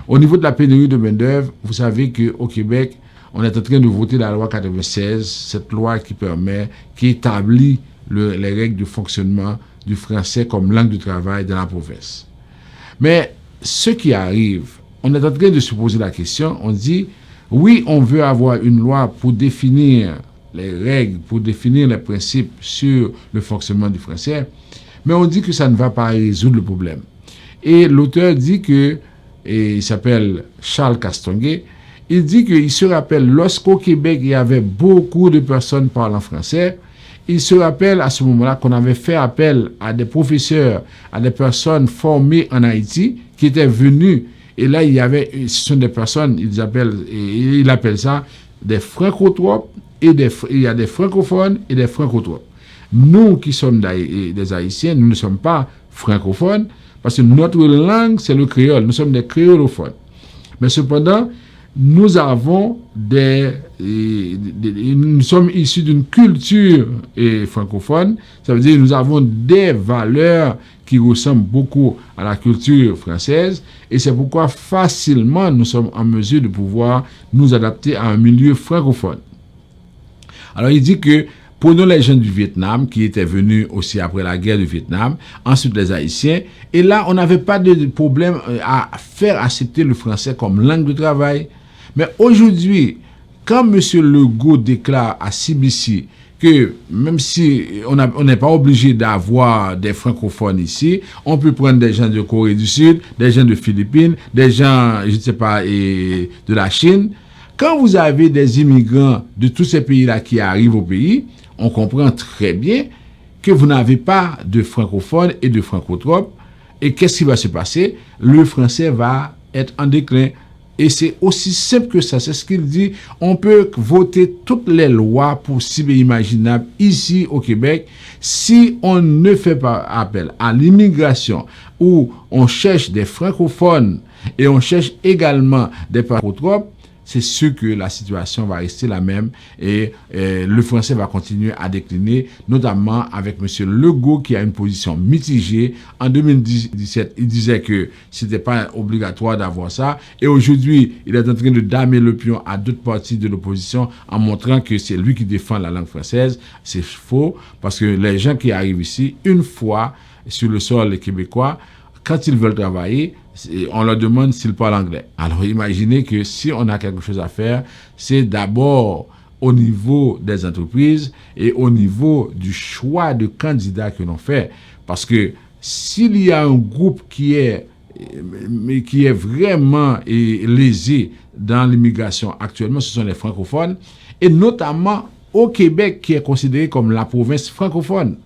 Au niveau de la pénurie de main-d'œuvre, vous savez qu'au Québec, on est en train de voter la loi 96, cette loi qui établit les règles de fonctionnement du français comme langue de travail dans la province. Mais ce qui arrive, on est en train de se poser la question, on dit, oui, on veut avoir une loi pour définir les règles, pour définir les principes sur le fonctionnement du français, mais on dit que ça ne va pas résoudre le problème. Et l'auteur dit que, et il s'appelle Charles Castonguay, il dit qu'il se rappelle lorsqu'au Québec, il y avait beaucoup de personnes parlant français. Il se rappelle à ce moment-là qu'on avait fait appel à des professeurs, à des personnes formées en Haïti qui étaient venues. Et là, ce sont des personnes, il appelle ça des francotropes, et il y a des francophones et des francotropes. Nous qui sommes des Haïtiens, nous ne sommes pas francophones, parce que notre langue, c'est le créole. Nous sommes des créolophones. Mais cependant, nous sommes issus d'une culture francophone. Ça veut dire que nous avons des valeurs qui ressemblent beaucoup à la culture française. Et c'est pourquoi facilement nous sommes en mesure de pouvoir nous adapter à un milieu francophone. Alors il dit que prenons les gens du Vietnam qui étaient venus aussi après la guerre du Vietnam, ensuite les Haïtiens, et là on n'avait pas de problème à faire accepter le français comme langue de travail. Mais aujourd'hui, quand M. Legault déclare à CBC que même si on n'est pas obligé d'avoir des francophones ici, on peut prendre des gens de Corée du Sud, des gens de Philippines, des gens, je ne sais pas, de la Chine. Quand vous avez des immigrants de tous ces pays-là qui arrivent au pays, on comprend très bien que vous n'avez pas de francophones et de francotropes. Et qu'est-ce qui va se passer? Le français va être en déclin. Et c'est aussi simple que ça. C'est ce qu'il dit. On peut voter toutes les lois possibles et imaginables ici au Québec. Si on ne fait pas appel à l'immigration, où on cherche des francophones et on cherche également des francotropes, c'est sûr que la situation va rester la même et le français va continuer à décliner, notamment avec M. Legault qui a une position mitigée. En 2017, il disait que c'était pas obligatoire d'avoir ça et aujourd'hui, il est en train de damer le pion à d'autres partis de l'opposition en montrant que c'est lui qui défend la langue française. C'est faux parce que les gens qui arrivent ici, une fois sur le sol québécois, quand ils veulent travailler, on leur demande s'ils parlent anglais. Alors imaginez que si on a quelque chose à faire, c'est d'abord au niveau des entreprises et au niveau du choix de candidats que l'on fait. Parce que s'il y a un groupe qui est vraiment lésé dans l'immigration actuellement, ce sont les francophones, et notamment au Québec qui est considéré comme la province francophone.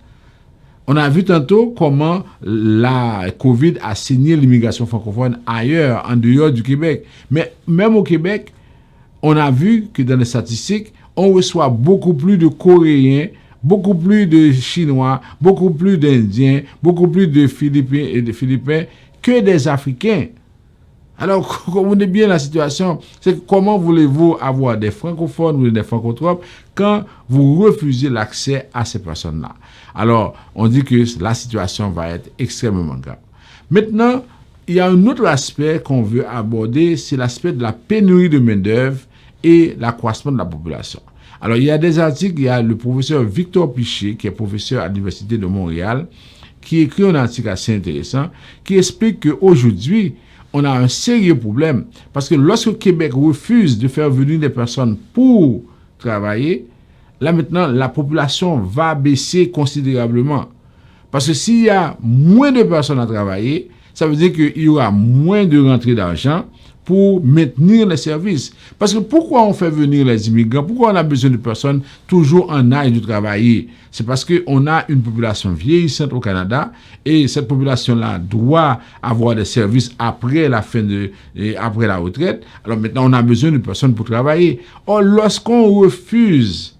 On a vu tantôt comment la COVID a saigné l'immigration francophone ailleurs, en dehors du Québec. Mais même au Québec, on a vu que dans les statistiques, on reçoit beaucoup plus de Coréens, beaucoup plus de Chinois, beaucoup plus d'Indiens, beaucoup plus de Philippins que des Africains. Alors, comprenez bien la situation. C'est comment voulez-vous avoir des francophones ou des francotropes quand vous refusez l'accès à ces personnes-là? Alors, on dit que la situation va être extrêmement grave. Maintenant, il y a un autre aspect qu'on veut aborder, c'est l'aspect de la pénurie de main-d'œuvre et l'accroissement de la population. Alors, il y a des articles, il y a le professeur Victor Piché, qui est professeur à l'Université de Montréal, qui écrit un article assez intéressant, qui explique qu'aujourd'hui, on a un sérieux problème parce que lorsque le Québec refuse de faire venir des personnes pour travailler, là maintenant, la population va baisser considérablement. Parce que s'il y a moins de personnes à travailler, ça veut dire qu'il y aura moins de rentrées d'argent pour maintenir les services. Parce que pourquoi on fait venir les immigrants? Pourquoi on a besoin de personnes toujours en âge de travailler? C'est parce qu'on a une population vieillissante au Canada et cette population-là doit avoir des services après la après la retraite. Alors maintenant, on a besoin de personnes pour travailler. Or, lorsqu'on refuse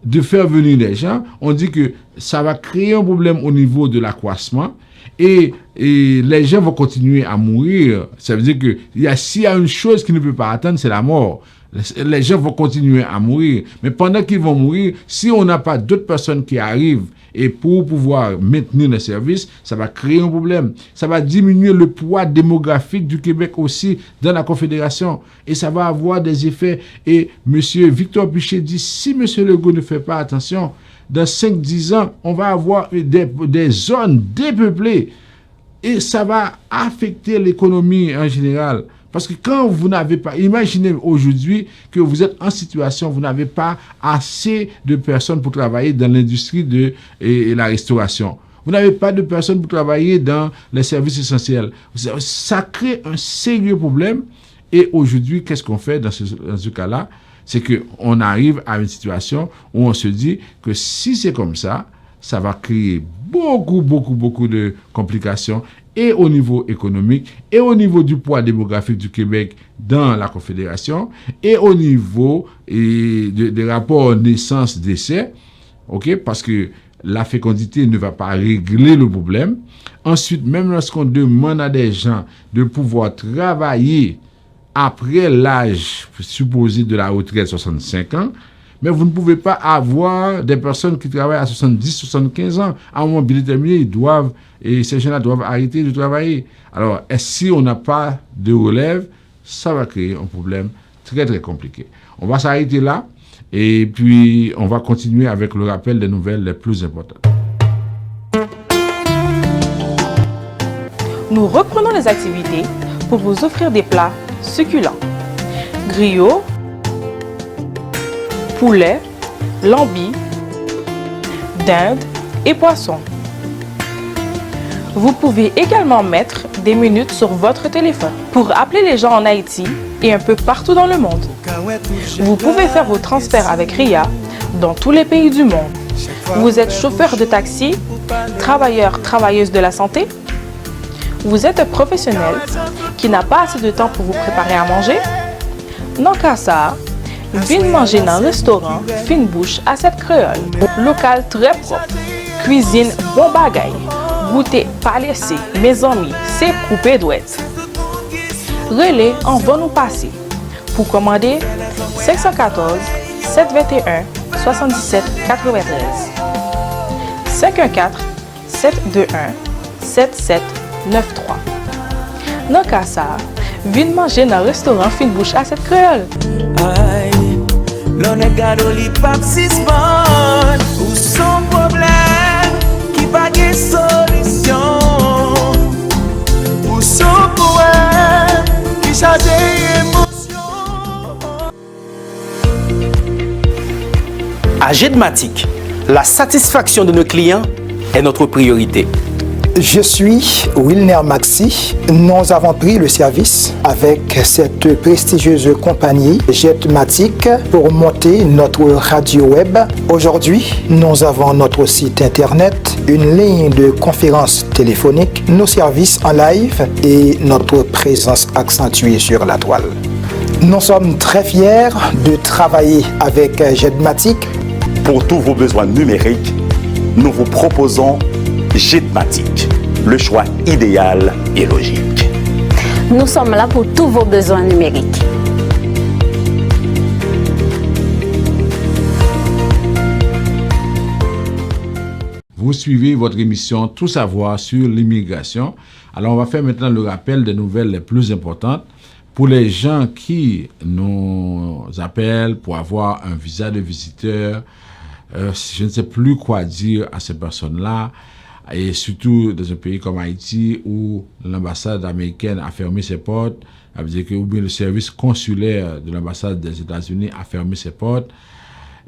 de faire venir les gens, on dit que ça va créer un problème au niveau de l'accroissement et les gens vont continuer à mourir. Ça veut dire que s'il y a une chose qui ne peut pas attendre, c'est la mort. Les gens vont continuer à mourir. Mais pendant qu'ils vont mourir, si on n'a pas d'autres personnes qui arrivent et pour pouvoir maintenir les services, ça va créer un problème. Ça va diminuer le poids démographique du Québec aussi dans la Confédération. Et ça va avoir des effets. Et M. Victor Pichet dit, si M. Legault ne fait pas attention, dans 5-10 ans, on va avoir des zones dépeuplées. Et ça va affecter l'économie en général. Parce que quand vous n'avez pas, imaginez aujourd'hui que vous êtes en situation, vous n'avez pas assez de personnes pour travailler dans l'industrie de la restauration. Vous n'avez pas de personnes pour travailler dans les services essentiels. Ça crée un sérieux problème. Et aujourd'hui, qu'est-ce qu'on fait dans ce cas-là? C'est qu'on arrive à une situation où on se dit que si c'est comme ça, ça va créer beaucoup de complications et au niveau économique, et au niveau du poids démographique du Québec dans la Confédération, et au niveau des rapports naissance-décès, ok, parce que la fécondité ne va pas régler le problème. Ensuite, même lorsqu'on demande à des gens de pouvoir travailler après l'âge supposé de la retraite, 65 ans, mais vous ne pouvez pas avoir des personnes qui travaillent à 70, 75 ans. À un moment bien déterminé, ces gens-là doivent arrêter de travailler. Alors, si on n'a pas de relève, ça va créer un problème très, très compliqué. On va s'arrêter là et puis on va continuer avec le rappel des nouvelles les plus importantes. Nous reprenons les activités pour vous offrir des plats succulents. Griots, poulet, lambis, dinde et poisson. Vous pouvez également mettre des minutes sur votre téléphone pour appeler les gens en Haïti et un peu partout dans le monde. Vous pouvez faire vos transferts avec RIA dans tous les pays du monde. Vous êtes chauffeur de taxi, travailleur, travailleuse de la santé. Vous êtes un professionnel qui n'a pas assez de temps pour vous préparer à manger. Non qu'à ça, venez manger dans un restaurant Fine Bouche à cette créole. Local très propre, cuisine bon bagaille, goûter pas laissé, mes amis, c'est coupé douette. Relais en va nous passer. Pour commander 514 721 77 93 514 721 7793. Dans cas ça, venez manger dans le restaurant Fine Bouche à cette créole. L'on est gado li pap sisman ou son problème qui pas de solution ou son poème qui change émotion. À Jedmatic, la satisfaction de nos clients est notre priorité. Je suis Wilner Maxi. Nous avons pris le service avec cette prestigieuse compagnie Jetmatic pour monter notre radio web. Aujourd'hui, nous avons notre site internet, une ligne de conférence téléphonique, nos services en live et notre présence accentuée sur la toile. Nous sommes très fiers de travailler avec Jetmatic. Pour tous vos besoins numériques, nous vous proposons Jetmatic, le choix idéal et logique. Nous sommes là pour tous vos besoins numériques. Vous suivez votre émission Tout savoir sur l'immigration. Alors, on va faire maintenant le rappel des nouvelles les plus importantes. Pour les gens qui nous appellent pour avoir un visa de visiteur, je ne sais plus quoi dire à ces personnes-là. Et surtout dans un pays comme Haïti où l'ambassade américaine a fermé ses portes, ça veut dire que ou bien le service consulaire de l'ambassade des États-Unis a fermé ses portes.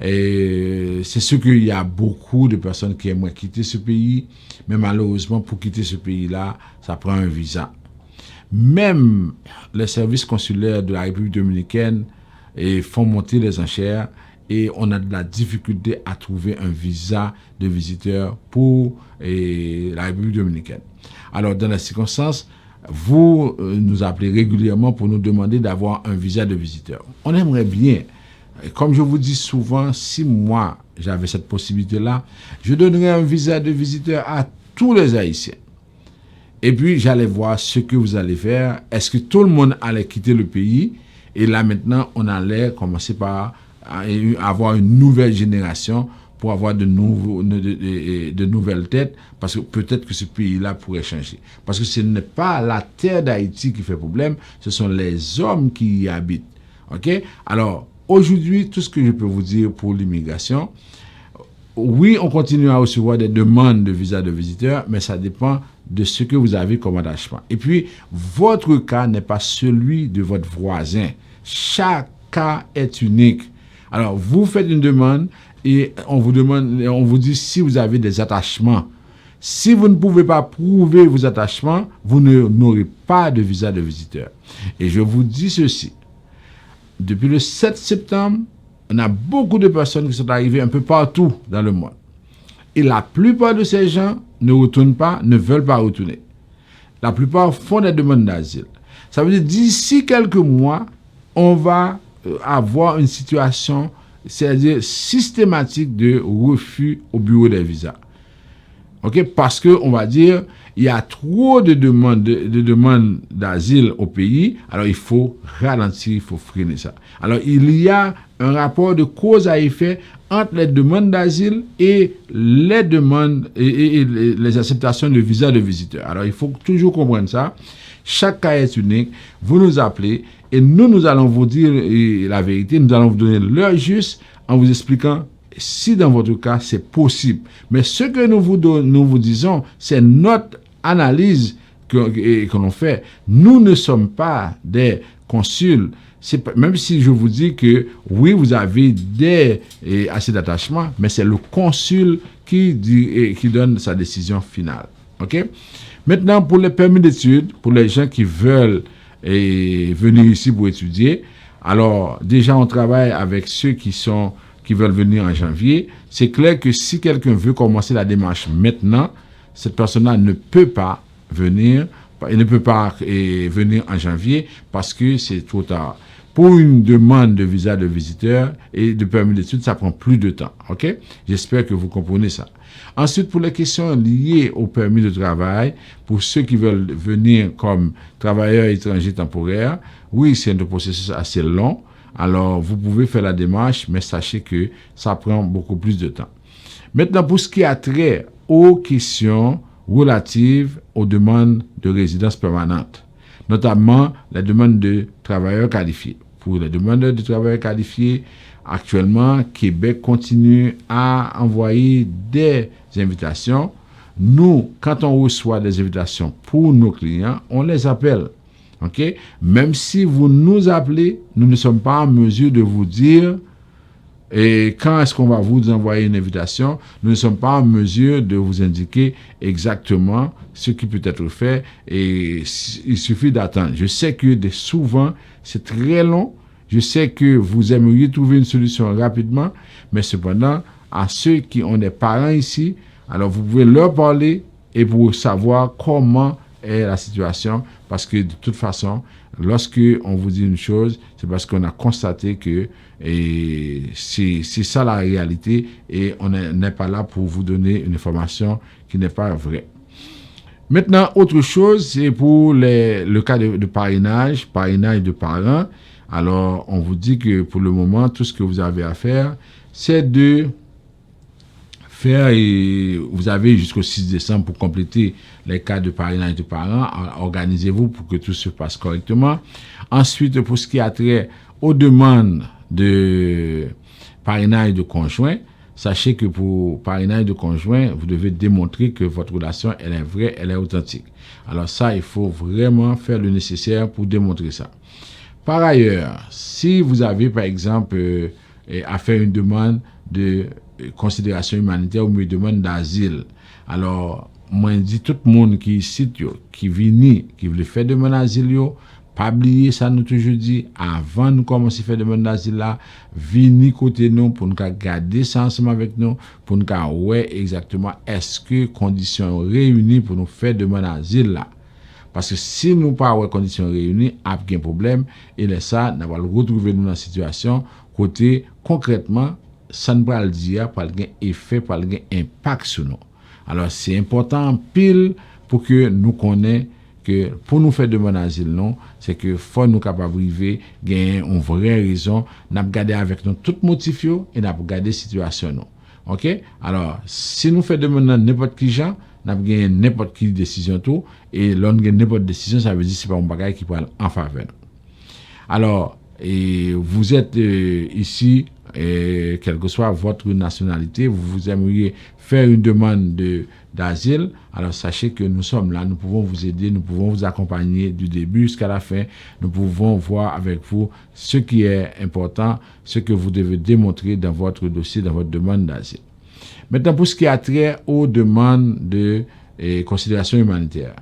c'est sûr qu'il y a beaucoup de personnes qui aimeraient quitter ce pays, mais malheureusement, pour quitter ce pays-là, ça prend un visa. Même les services consulaires de la République dominicaine font monter les enchères et on a de la difficulté à trouver un visa de visiteur pour la République dominicaine. Alors, dans les circonstances, vous nous appelez régulièrement pour nous demander d'avoir un visa de visiteur. On aimerait bien, comme je vous dis souvent, si moi j'avais cette possibilité-là, je donnerais un visa de visiteur à tous les Haïtiens. Et puis, j'allais voir ce que vous allez faire. Est-ce que tout le monde allait quitter le pays? Et là, maintenant, on allait commencer par avoir une nouvelle génération pour avoir de nouvelles têtes, parce que peut-être que ce pays-là pourrait changer. Parce que ce n'est pas la terre d'Haïti qui fait problème, ce sont les hommes qui y habitent. OK? Alors, aujourd'hui, tout ce que je peux vous dire pour l'immigration, oui, on continue à recevoir des demandes de visa de visiteurs, mais ça dépend de ce que vous avez comme attachement. Et puis, votre cas n'est pas celui de votre voisin. Chaque cas est unique. Alors, vous faites une demande et on vous dit si vous avez des attachements. Si vous ne pouvez pas prouver vos attachements, vous n'aurez pas de visa de visiteur. Et je vous dis ceci. Depuis le 7 septembre, on a beaucoup de personnes qui sont arrivées un peu partout dans le monde. Et la plupart de ces gens ne retournent pas, ne veulent pas retourner. La plupart font des demandes d'asile. Ça veut dire d'ici quelques mois, on va avoir une situation, c'est-à-dire systématique de refus au bureau des visas. OK? Parce que on va dire, il y a trop de demandes d'asile au pays, alors il faut ralentir, il faut freiner ça. Alors il y a un rapport de cause à effet entre les demandes d'asile et les demandes et les acceptations de visa de visiteurs. Alors il faut toujours comprendre ça. Chaque cas est unique. Vous nous appelez et nous allons vous dire la vérité. Nous allons vous donner l'heure juste en vous expliquant si dans votre cas c'est possible. Mais ce que nous vous disons, c'est notre analyse que l'on fait. Nous ne sommes pas des consuls. Même si je vous dis que oui, vous avez assez d'attachement, mais c'est le consul qui donne sa décision finale. OK? Maintenant, pour les permis d'études, pour les gens qui veulent venir ici pour étudier, alors déjà on travaille avec ceux qui veulent venir en janvier. C'est clair que si quelqu'un veut commencer la démarche maintenant, cette personne-là ne peut pas venir, venir en janvier parce que c'est trop tard. Pour une demande de visa de visiteur et de permis d'études, ça prend plus de temps. OK? J'espère que vous comprenez ça. Ensuite, pour les questions liées au permis de travail, pour ceux qui veulent venir comme travailleurs étrangers temporaires, oui, c'est un processus assez long. Alors, vous pouvez faire la démarche, mais sachez que ça prend beaucoup plus de temps. Maintenant, pour ce qui a trait aux questions relatives aux demandes de résidence permanente, notamment les demandes de travailleurs qualifiés. Pour les demandes de travailleurs qualifiés, actuellement, Québec continue à envoyer des invitations. Nous, quand on reçoit des invitations pour nos clients, on les appelle. OK? Même si vous nous appelez, nous ne sommes pas en mesure de vous dire quand est-ce qu'on va vous envoyer une invitation. Nous ne sommes pas en mesure de vous indiquer exactement ce qui peut être fait et il suffit d'attendre. Je sais que souvent, c'est très long. Je sais que vous aimeriez trouver une solution rapidement, mais cependant, à ceux qui ont des parents ici, alors vous pouvez leur parler et pour savoir comment est la situation, parce que de toute façon, lorsque on vous dit une chose, c'est parce qu'on a constaté que c'est ça la réalité et on n'est pas là pour vous donner une information qui n'est pas vraie. Maintenant, autre chose, c'est pour le cas de parrainage de parents. Alors, on vous dit que pour le moment, tout ce que vous avez à faire, c'est de faire, et vous avez jusqu'au 6 décembre pour compléter les cas de parrainage de parents. Organisez-vous pour que tout se passe correctement. Ensuite, pour ce qui a trait aux demandes de parrainage de conjoint, sachez que pour parrainage de conjoint, vous devez démontrer que votre relation, elle est vraie, elle est authentique. Alors ça, il faut vraiment faire le nécessaire pour démontrer ça. Par ailleurs, si vous avez, par exemple, à faire une demande de considération humanitaire ou bien demande d'asile. Alors, moi, je dis tout le monde qui ici, qui vient, qui veut faire demande d'asile, pas oublier ça, nous toujours dit, avant de commencer à faire demande d'asile là, venez côté nous pour nous garder ça ensemble avec nous, pour nous ouais exactement est-ce que conditions réunies pour nous faire demande d'asile là. Parce que si nous pas ouais conditions réunies, il y a un problème, et là ça, nous allons retrouver nous dans la situation, côté concrètement, ça ne va pas dire, pas le effet, pas le impact sur nous. Alors c'est important pile pour que nous connaissions que pour nous faire demande d'asile non, c'est que faut nous capable arriver gagner une vraie raison, n'a regarder avec nous tout motif et n'a regarder situation non. OK? Alors si nous fait demande n'importe qui gens, n'a gagner n'importe qui décision tout et l'on gagne n'importe décision, ça veut dire c'est pas un bagage qui parle en faveur. Alors et vous êtes ici quelle que soit votre nationalité, vous aimeriez faire une demande d'asile, alors sachez que nous sommes là, nous pouvons vous aider, nous pouvons vous accompagner du début jusqu'à la fin, nous pouvons voir avec vous ce qui est important, ce que vous devez démontrer dans votre dossier, dans votre demande d'asile. Maintenant, pour ce qui a trait aux demandes de considération humanitaire.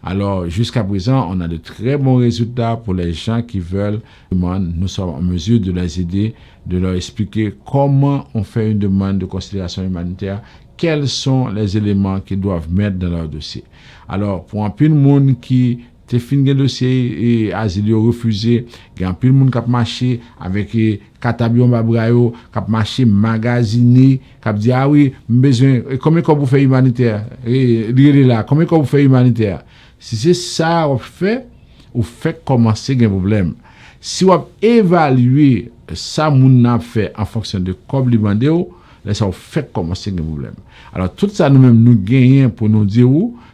Alors, jusqu'à présent, on a de très bons résultats pour les gens qui veulent demander. Nous sommes en mesure de les aider, de leur expliquer comment on fait une demande de considération humanitaire, quels sont les éléments qu'ils doivent mettre dans leur dossier. Alors, pour un peu de monde qui te fin gen dossier et asile refusé, gen pile monde k'ap marché avec katabion babrayo, k'ap marché magasiner, k'ap dit ah oui, besoin combien qu'on vous fait humanitaire et là, combien qu'on vous fait humanitaire. Si c'est ça on fait, ou fait commencer gen problème. Si on évaluer ça moun n'a fait en fonction de comme demandé, là ça on fait commencer gen problème. Alors tout ça nous même nous gagnons pour nous dire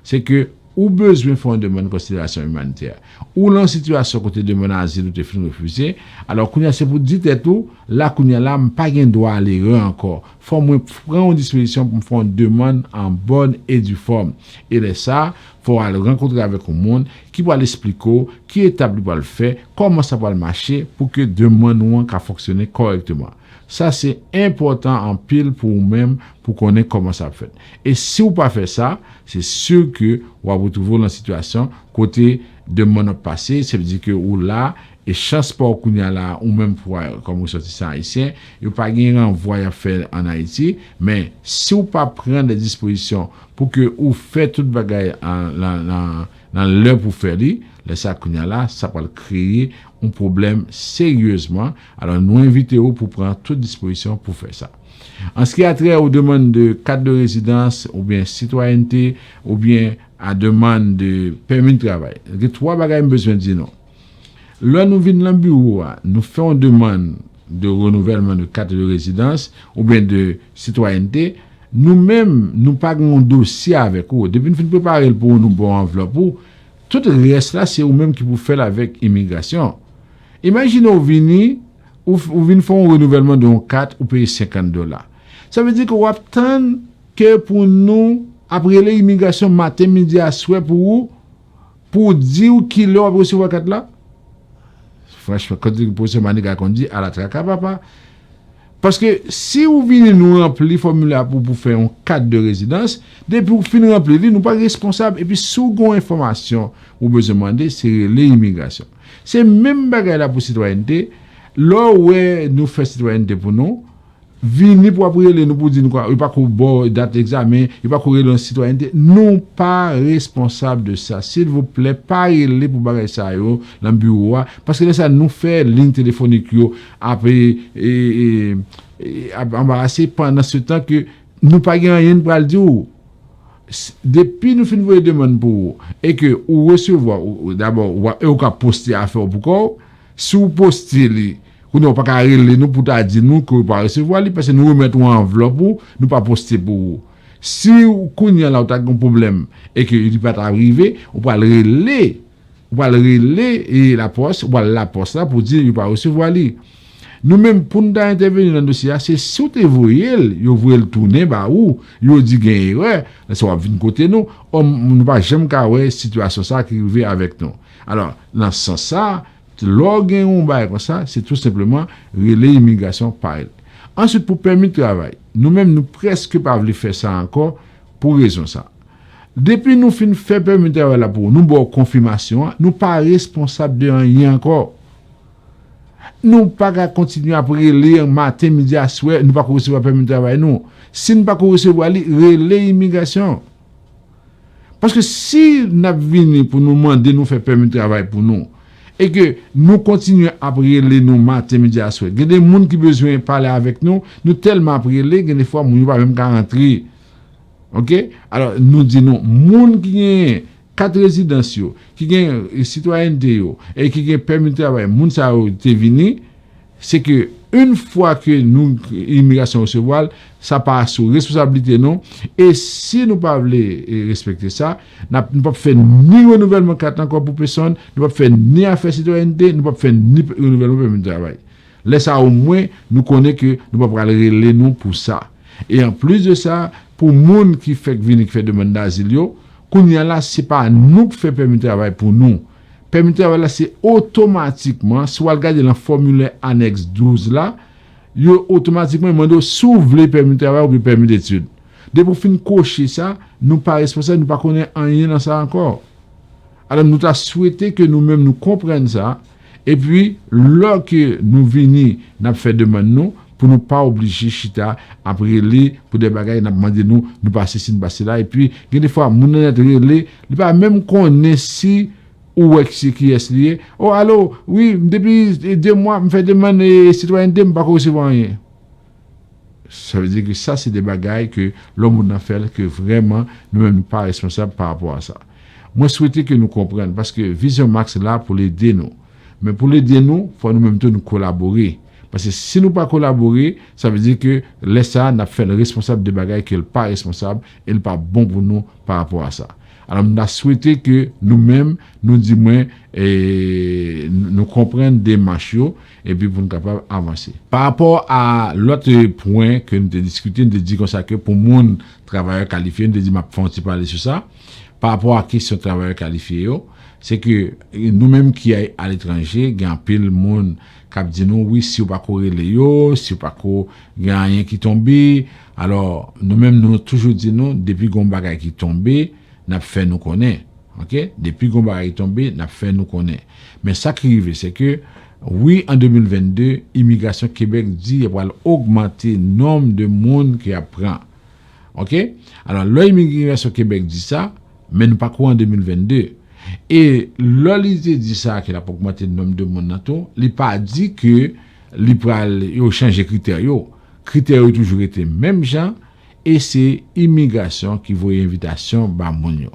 c'est que ou besoin faire une demande de considération humanitaire ou dans situation côté demande asile ou te fin refusé, alors kounya c'est pour dire tout là kounya là pas gain droit à l'erreur encore, faut moi prendre une disposition pour faire une demande en bonne et due forme, et là ça faut aller rencontrer avec un monde qui va l'expliquer, qui établit pour le faire, comment ça va marcher pour que demande ou ka fonctionner correctement. Ça c'est important en pile pour vous-même pour connaître comment ça fait. Et si vous pas fait ça, c'est sûr que vous allez vous trouver dans une situation côté demande passé, ça veut dire que ou là et chance pour kounya là ou même pour comme vous sortez ça haïtien, il pas gagner renvoi à faire en Haïti, mais si vous pas prendre des dispositions pour que vous faites toute bagaille dans l'heure pour faire li, les ça kounya là, ça va créer un problème sérieusement. Alors nous invitons pour prendre toute disposition pour faire ça. En ce qui a trait aux demandes de carte de résidence ou bien citoyenneté ou bien à demande de permis de travail, il y a trois bagages besoin de dire non. Là nous venons dans le bureau, nous faisons une demande de renouvellement de carte de résidence ou bien de citoyenneté, nous-mêmes nous pas un dossier avec vous. Depuis nous préparer pour nous bon enveloppe, tout le reste là c'est vous-même qui vous faites avec immigration. Imaginez vous venez ou venez faire un renouvellement de 4 ou payer $50. Ça veut dire que vous attendez que pour nous après l'immigration matin midi à soir pour dire qui l'a recevoir 4 là. Franchement quand pour ce maniga qu'on dit à la traque papa. Parce que si vous venez nous remplir formulaire pour faire un cadre de résidence, depuis vous finissez remplir, nous pas responsables et puis sous information ou besoin demander c'est l'immigration. C'est même bagage là pour citoyenneté. Là où nous faisons citoyenneté pour nous, venir pour appuyer nous pour dire nous quoi, il pas qu'on bon date d'examen, il pas courir dans citoyenneté, non pas responsable de ça. S'il vous plaît, parlez pour bagage ça yo dans bureau parce que ça nous fait ligne téléphonique yo après embarrassé pendant ce temps que nous pas rien pour le dire. Depuis nous finissons de demander pour et que ou recevoir d'abord ou ka poster affaire pour quoi si vous postez ou non pas carré nous pour ta dire nous que pas recevoir parce que nous remettons en enveloppe pour nous pas poster pour si kounya là t'as un problème et que il pas arriver on va le relayer et la poste ou la poste là pour dire il pas recevoir lui. Nous même pour nous intervenir dans le dossier c'est sous te voyez yo voyez le tourner bah ou yo dit gain erreur ça va venir côté nous on pas jamais ka ouais situation ça qui arrive avec nous. Alors dans ce sens ça l'organe on bail comme ça c'est tout simplement relais immigration par elle. Ensuite, pour permis de travail, nous-mêmes, nous presque pas voulu faire ça encore pour raison ça. Depuis nous fin fait permis de travail là pour nous bon confirmation, nous pas responsable de rien encore. Nous pas continuer à lire matin, midi à soir, nous pas recevoir permis de travail non. Si nous pas recevoir relais immigration. Parce que si nous venu pour nous demander nous faire permis de travail pour nous et que nous continuons à relais nous matin, midi à soir. Il y a des gens qui besoin de parler avec nous, nous tellement relais que des fois nous pas même rentrer. OK? Alors nous disons moun qui ont 4 résidences qui ont citoyenneté et qui ont permis de travail, moun ça te vini, c'est que une fois que nous immigration recevoir, ça passe sous responsabilité non et si nous pas respecter ça, nous pas faire ni renouvellement carte encore pour personne, nous pas faire ni affaire citoyenneté, nous pas faire ni renouvellement permis de travail. Laisse ça au moins nous connaît que nous pas relayer nous pour ça. Et en plus de ça, pour moun qui fait demande d'asile yo, kounya là c'est pas nous qui fait permis de travail pour nous. Permis de travail là c'est automatiquement soit regarder dans formulaire annexe 12 là, yo automatiquement demande s'ouvrir permis de travail ou permis d'études. Dès pour fin cocher ça, nous pas responsable, nous pas connaît rien dans ça encore. Alors nous t'a souhaité que nous-mêmes nous comprenions ça et puis lorsque nous venons n'a fait demande nous pour nous pas obliger chita après les pour des bagages n'a demandé nous passer ci passer là et puis des fois mon net relé il pas même connaît si ou est-ce qui est lié oh allô oui depuis 2 mois me fait demander citoyenneté me pas recevoir rien. Ça veut dire que ça c'est des bagages que l'homme a fait que vraiment nous même pas responsables par rapport à ça. Moi souhaiter que nous comprenions parce que Vision Max là pour l'aider nous. Mais pour l'aider nous, faut nous même nous collaborer. Parce que si nous pas collaborer, ça veut dire que l'État n'a fait le responsable de bagaille qui est pas responsable et il pas bon pour nous par rapport à ça. Alors nous a souhaité que nous-mêmes nous disons et nous comprenions des marchés et puis pour nous capables d'avancer. Par rapport à l'autre point que nous avons discuté, nous avons dit comme ça que pour mon travailleur qualifié, nous avons dit m'a fait parler sur ça. Par rapport à la question de travailleur qualifié, c'est que nous-mêmes qui sommes à l'étranger, il y a un pile monde qui dit nous, oui, si vous pas courir les yo, si vous pas courir, il y a rien qui tombe. Alors, nous-mêmes, nous toujours dit nous, depuis qu'on bagay qui tombe, n'a fait nous connaître. OK? Depuis qu'on bagay qui tombe, n'a fait nous connaître. Mais ça qui arrive, c'est que, oui, en 2022, Immigration Québec dit qu'il va augmenter le nombre de monde qui apprend. OK? Alors, l'Immigration Québec dit ça, mais nous pas quoi en 2022. Et l'Olysée dit ça qu'il a augmenté le nombre de monde nato, il pas dit que il pral changer critères yo. Critères ont toujours été même gens et c'est immigration qui voit invitation ba moun yo.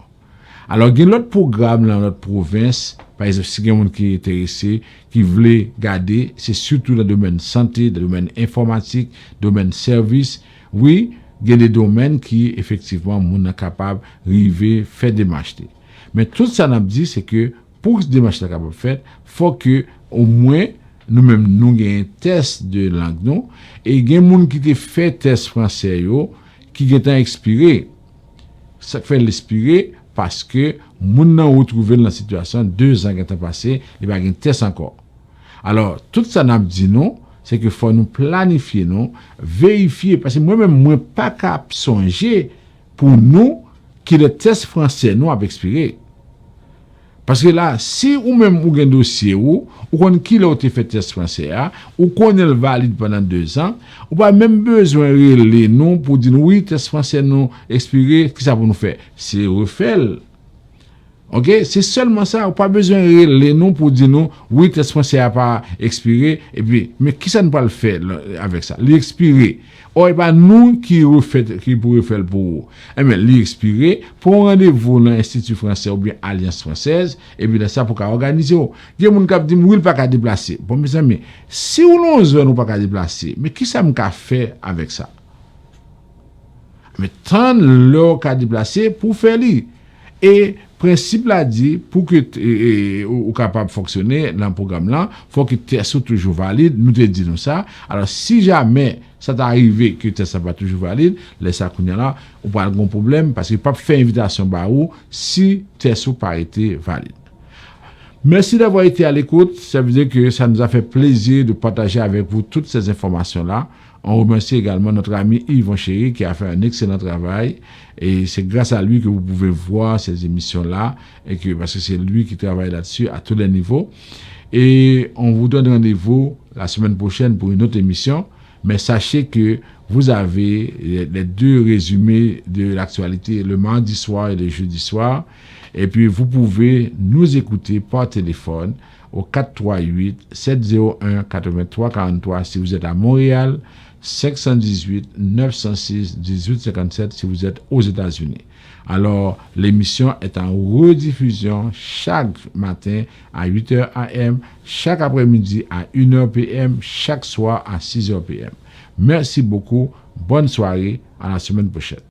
Alors il y a l'autre programme dans notre province, par exemple si quelqu'un qui est intéressé, qui veut garder, c'est surtout dans le domaine santé, dans le domaine informatique, domaine service. Oui, il y a des domaines qui effectivement moun est capable river faire des démarches. Mais tout ça n'a dit c'est que pour ce démarche capable faire, faut que au moins nous-mêmes nous gagnons un test de langue non et il y a des gens qui te fait test français yo qui est expiré. Ça fait l'expirer parce que moun nan retrouvé dans la situation 2 ans qui ont passé, il va un test encore. Alors tout ça n'a dit non, c'est que faut nous planifier non, vérifier parce que moi-même pas capable songer pour nous que le test français nous a expiré. Parce que là, si ou même ou un dossier ou qu'on qui l'a fait test français ou qu'on est valide pendant 2 ans, ou pas même besoin de les noms pour dire oui, test français nous expiré, qu'est-ce que ça pour nous faire? C'est refaire. OK, c'est seulement ça, ou pas besoin de les noms pour dire non, oui, test français a pas expiré et puis mais qui ça ne peut le faire avec ça? L'expirer. Ou et pas nous qui pourrait faire pour mais l'expirer pour rendez-vous dans l'Institut français ou bien Alliance française et puis là ça pour organiser. Il y a des gens qui disent oui, pas qu'à déplacer. Bon mes amis, si ou non nous pas qu'à déplacer, mais qui ça me qu'a fait avec ça? Mais tant l'heure qu'a déplacer pour faire lui. Et principe l'a dit pour que ou capable de fonctionner dans le programme là, faut que test soit toujours valide, nous te disons ça. Alors si jamais ça t'est arrivé que test n'est pas toujours valide, laisse ça connait là, ou pas de problème parce que pas faire invitation ba ou si test ou pas été valide. Merci d'avoir été à l'écoute, ça veut dire que ça nous a fait plaisir de partager avec vous toutes ces informations là. On remercie également notre ami Yvon Chéri qui a fait un excellent travail et c'est grâce à lui que vous pouvez voir ces émissions-là et que parce que c'est lui qui travaille là-dessus à tous les niveaux. Et on vous donne rendez-vous la semaine prochaine pour une autre émission. Mais sachez que vous avez les deux résumés de l'actualité le mardi soir et le jeudi soir. Et puis vous pouvez nous écouter par téléphone au 438-701-8343 si vous êtes à Montréal, 518-906-1857 si vous êtes aux États-Unis. Alors, l'émission est en rediffusion chaque matin à 8h AM, chaque après-midi à 1h PM, chaque soir à 6h PM. Merci beaucoup. Bonne soirée. À la semaine prochaine.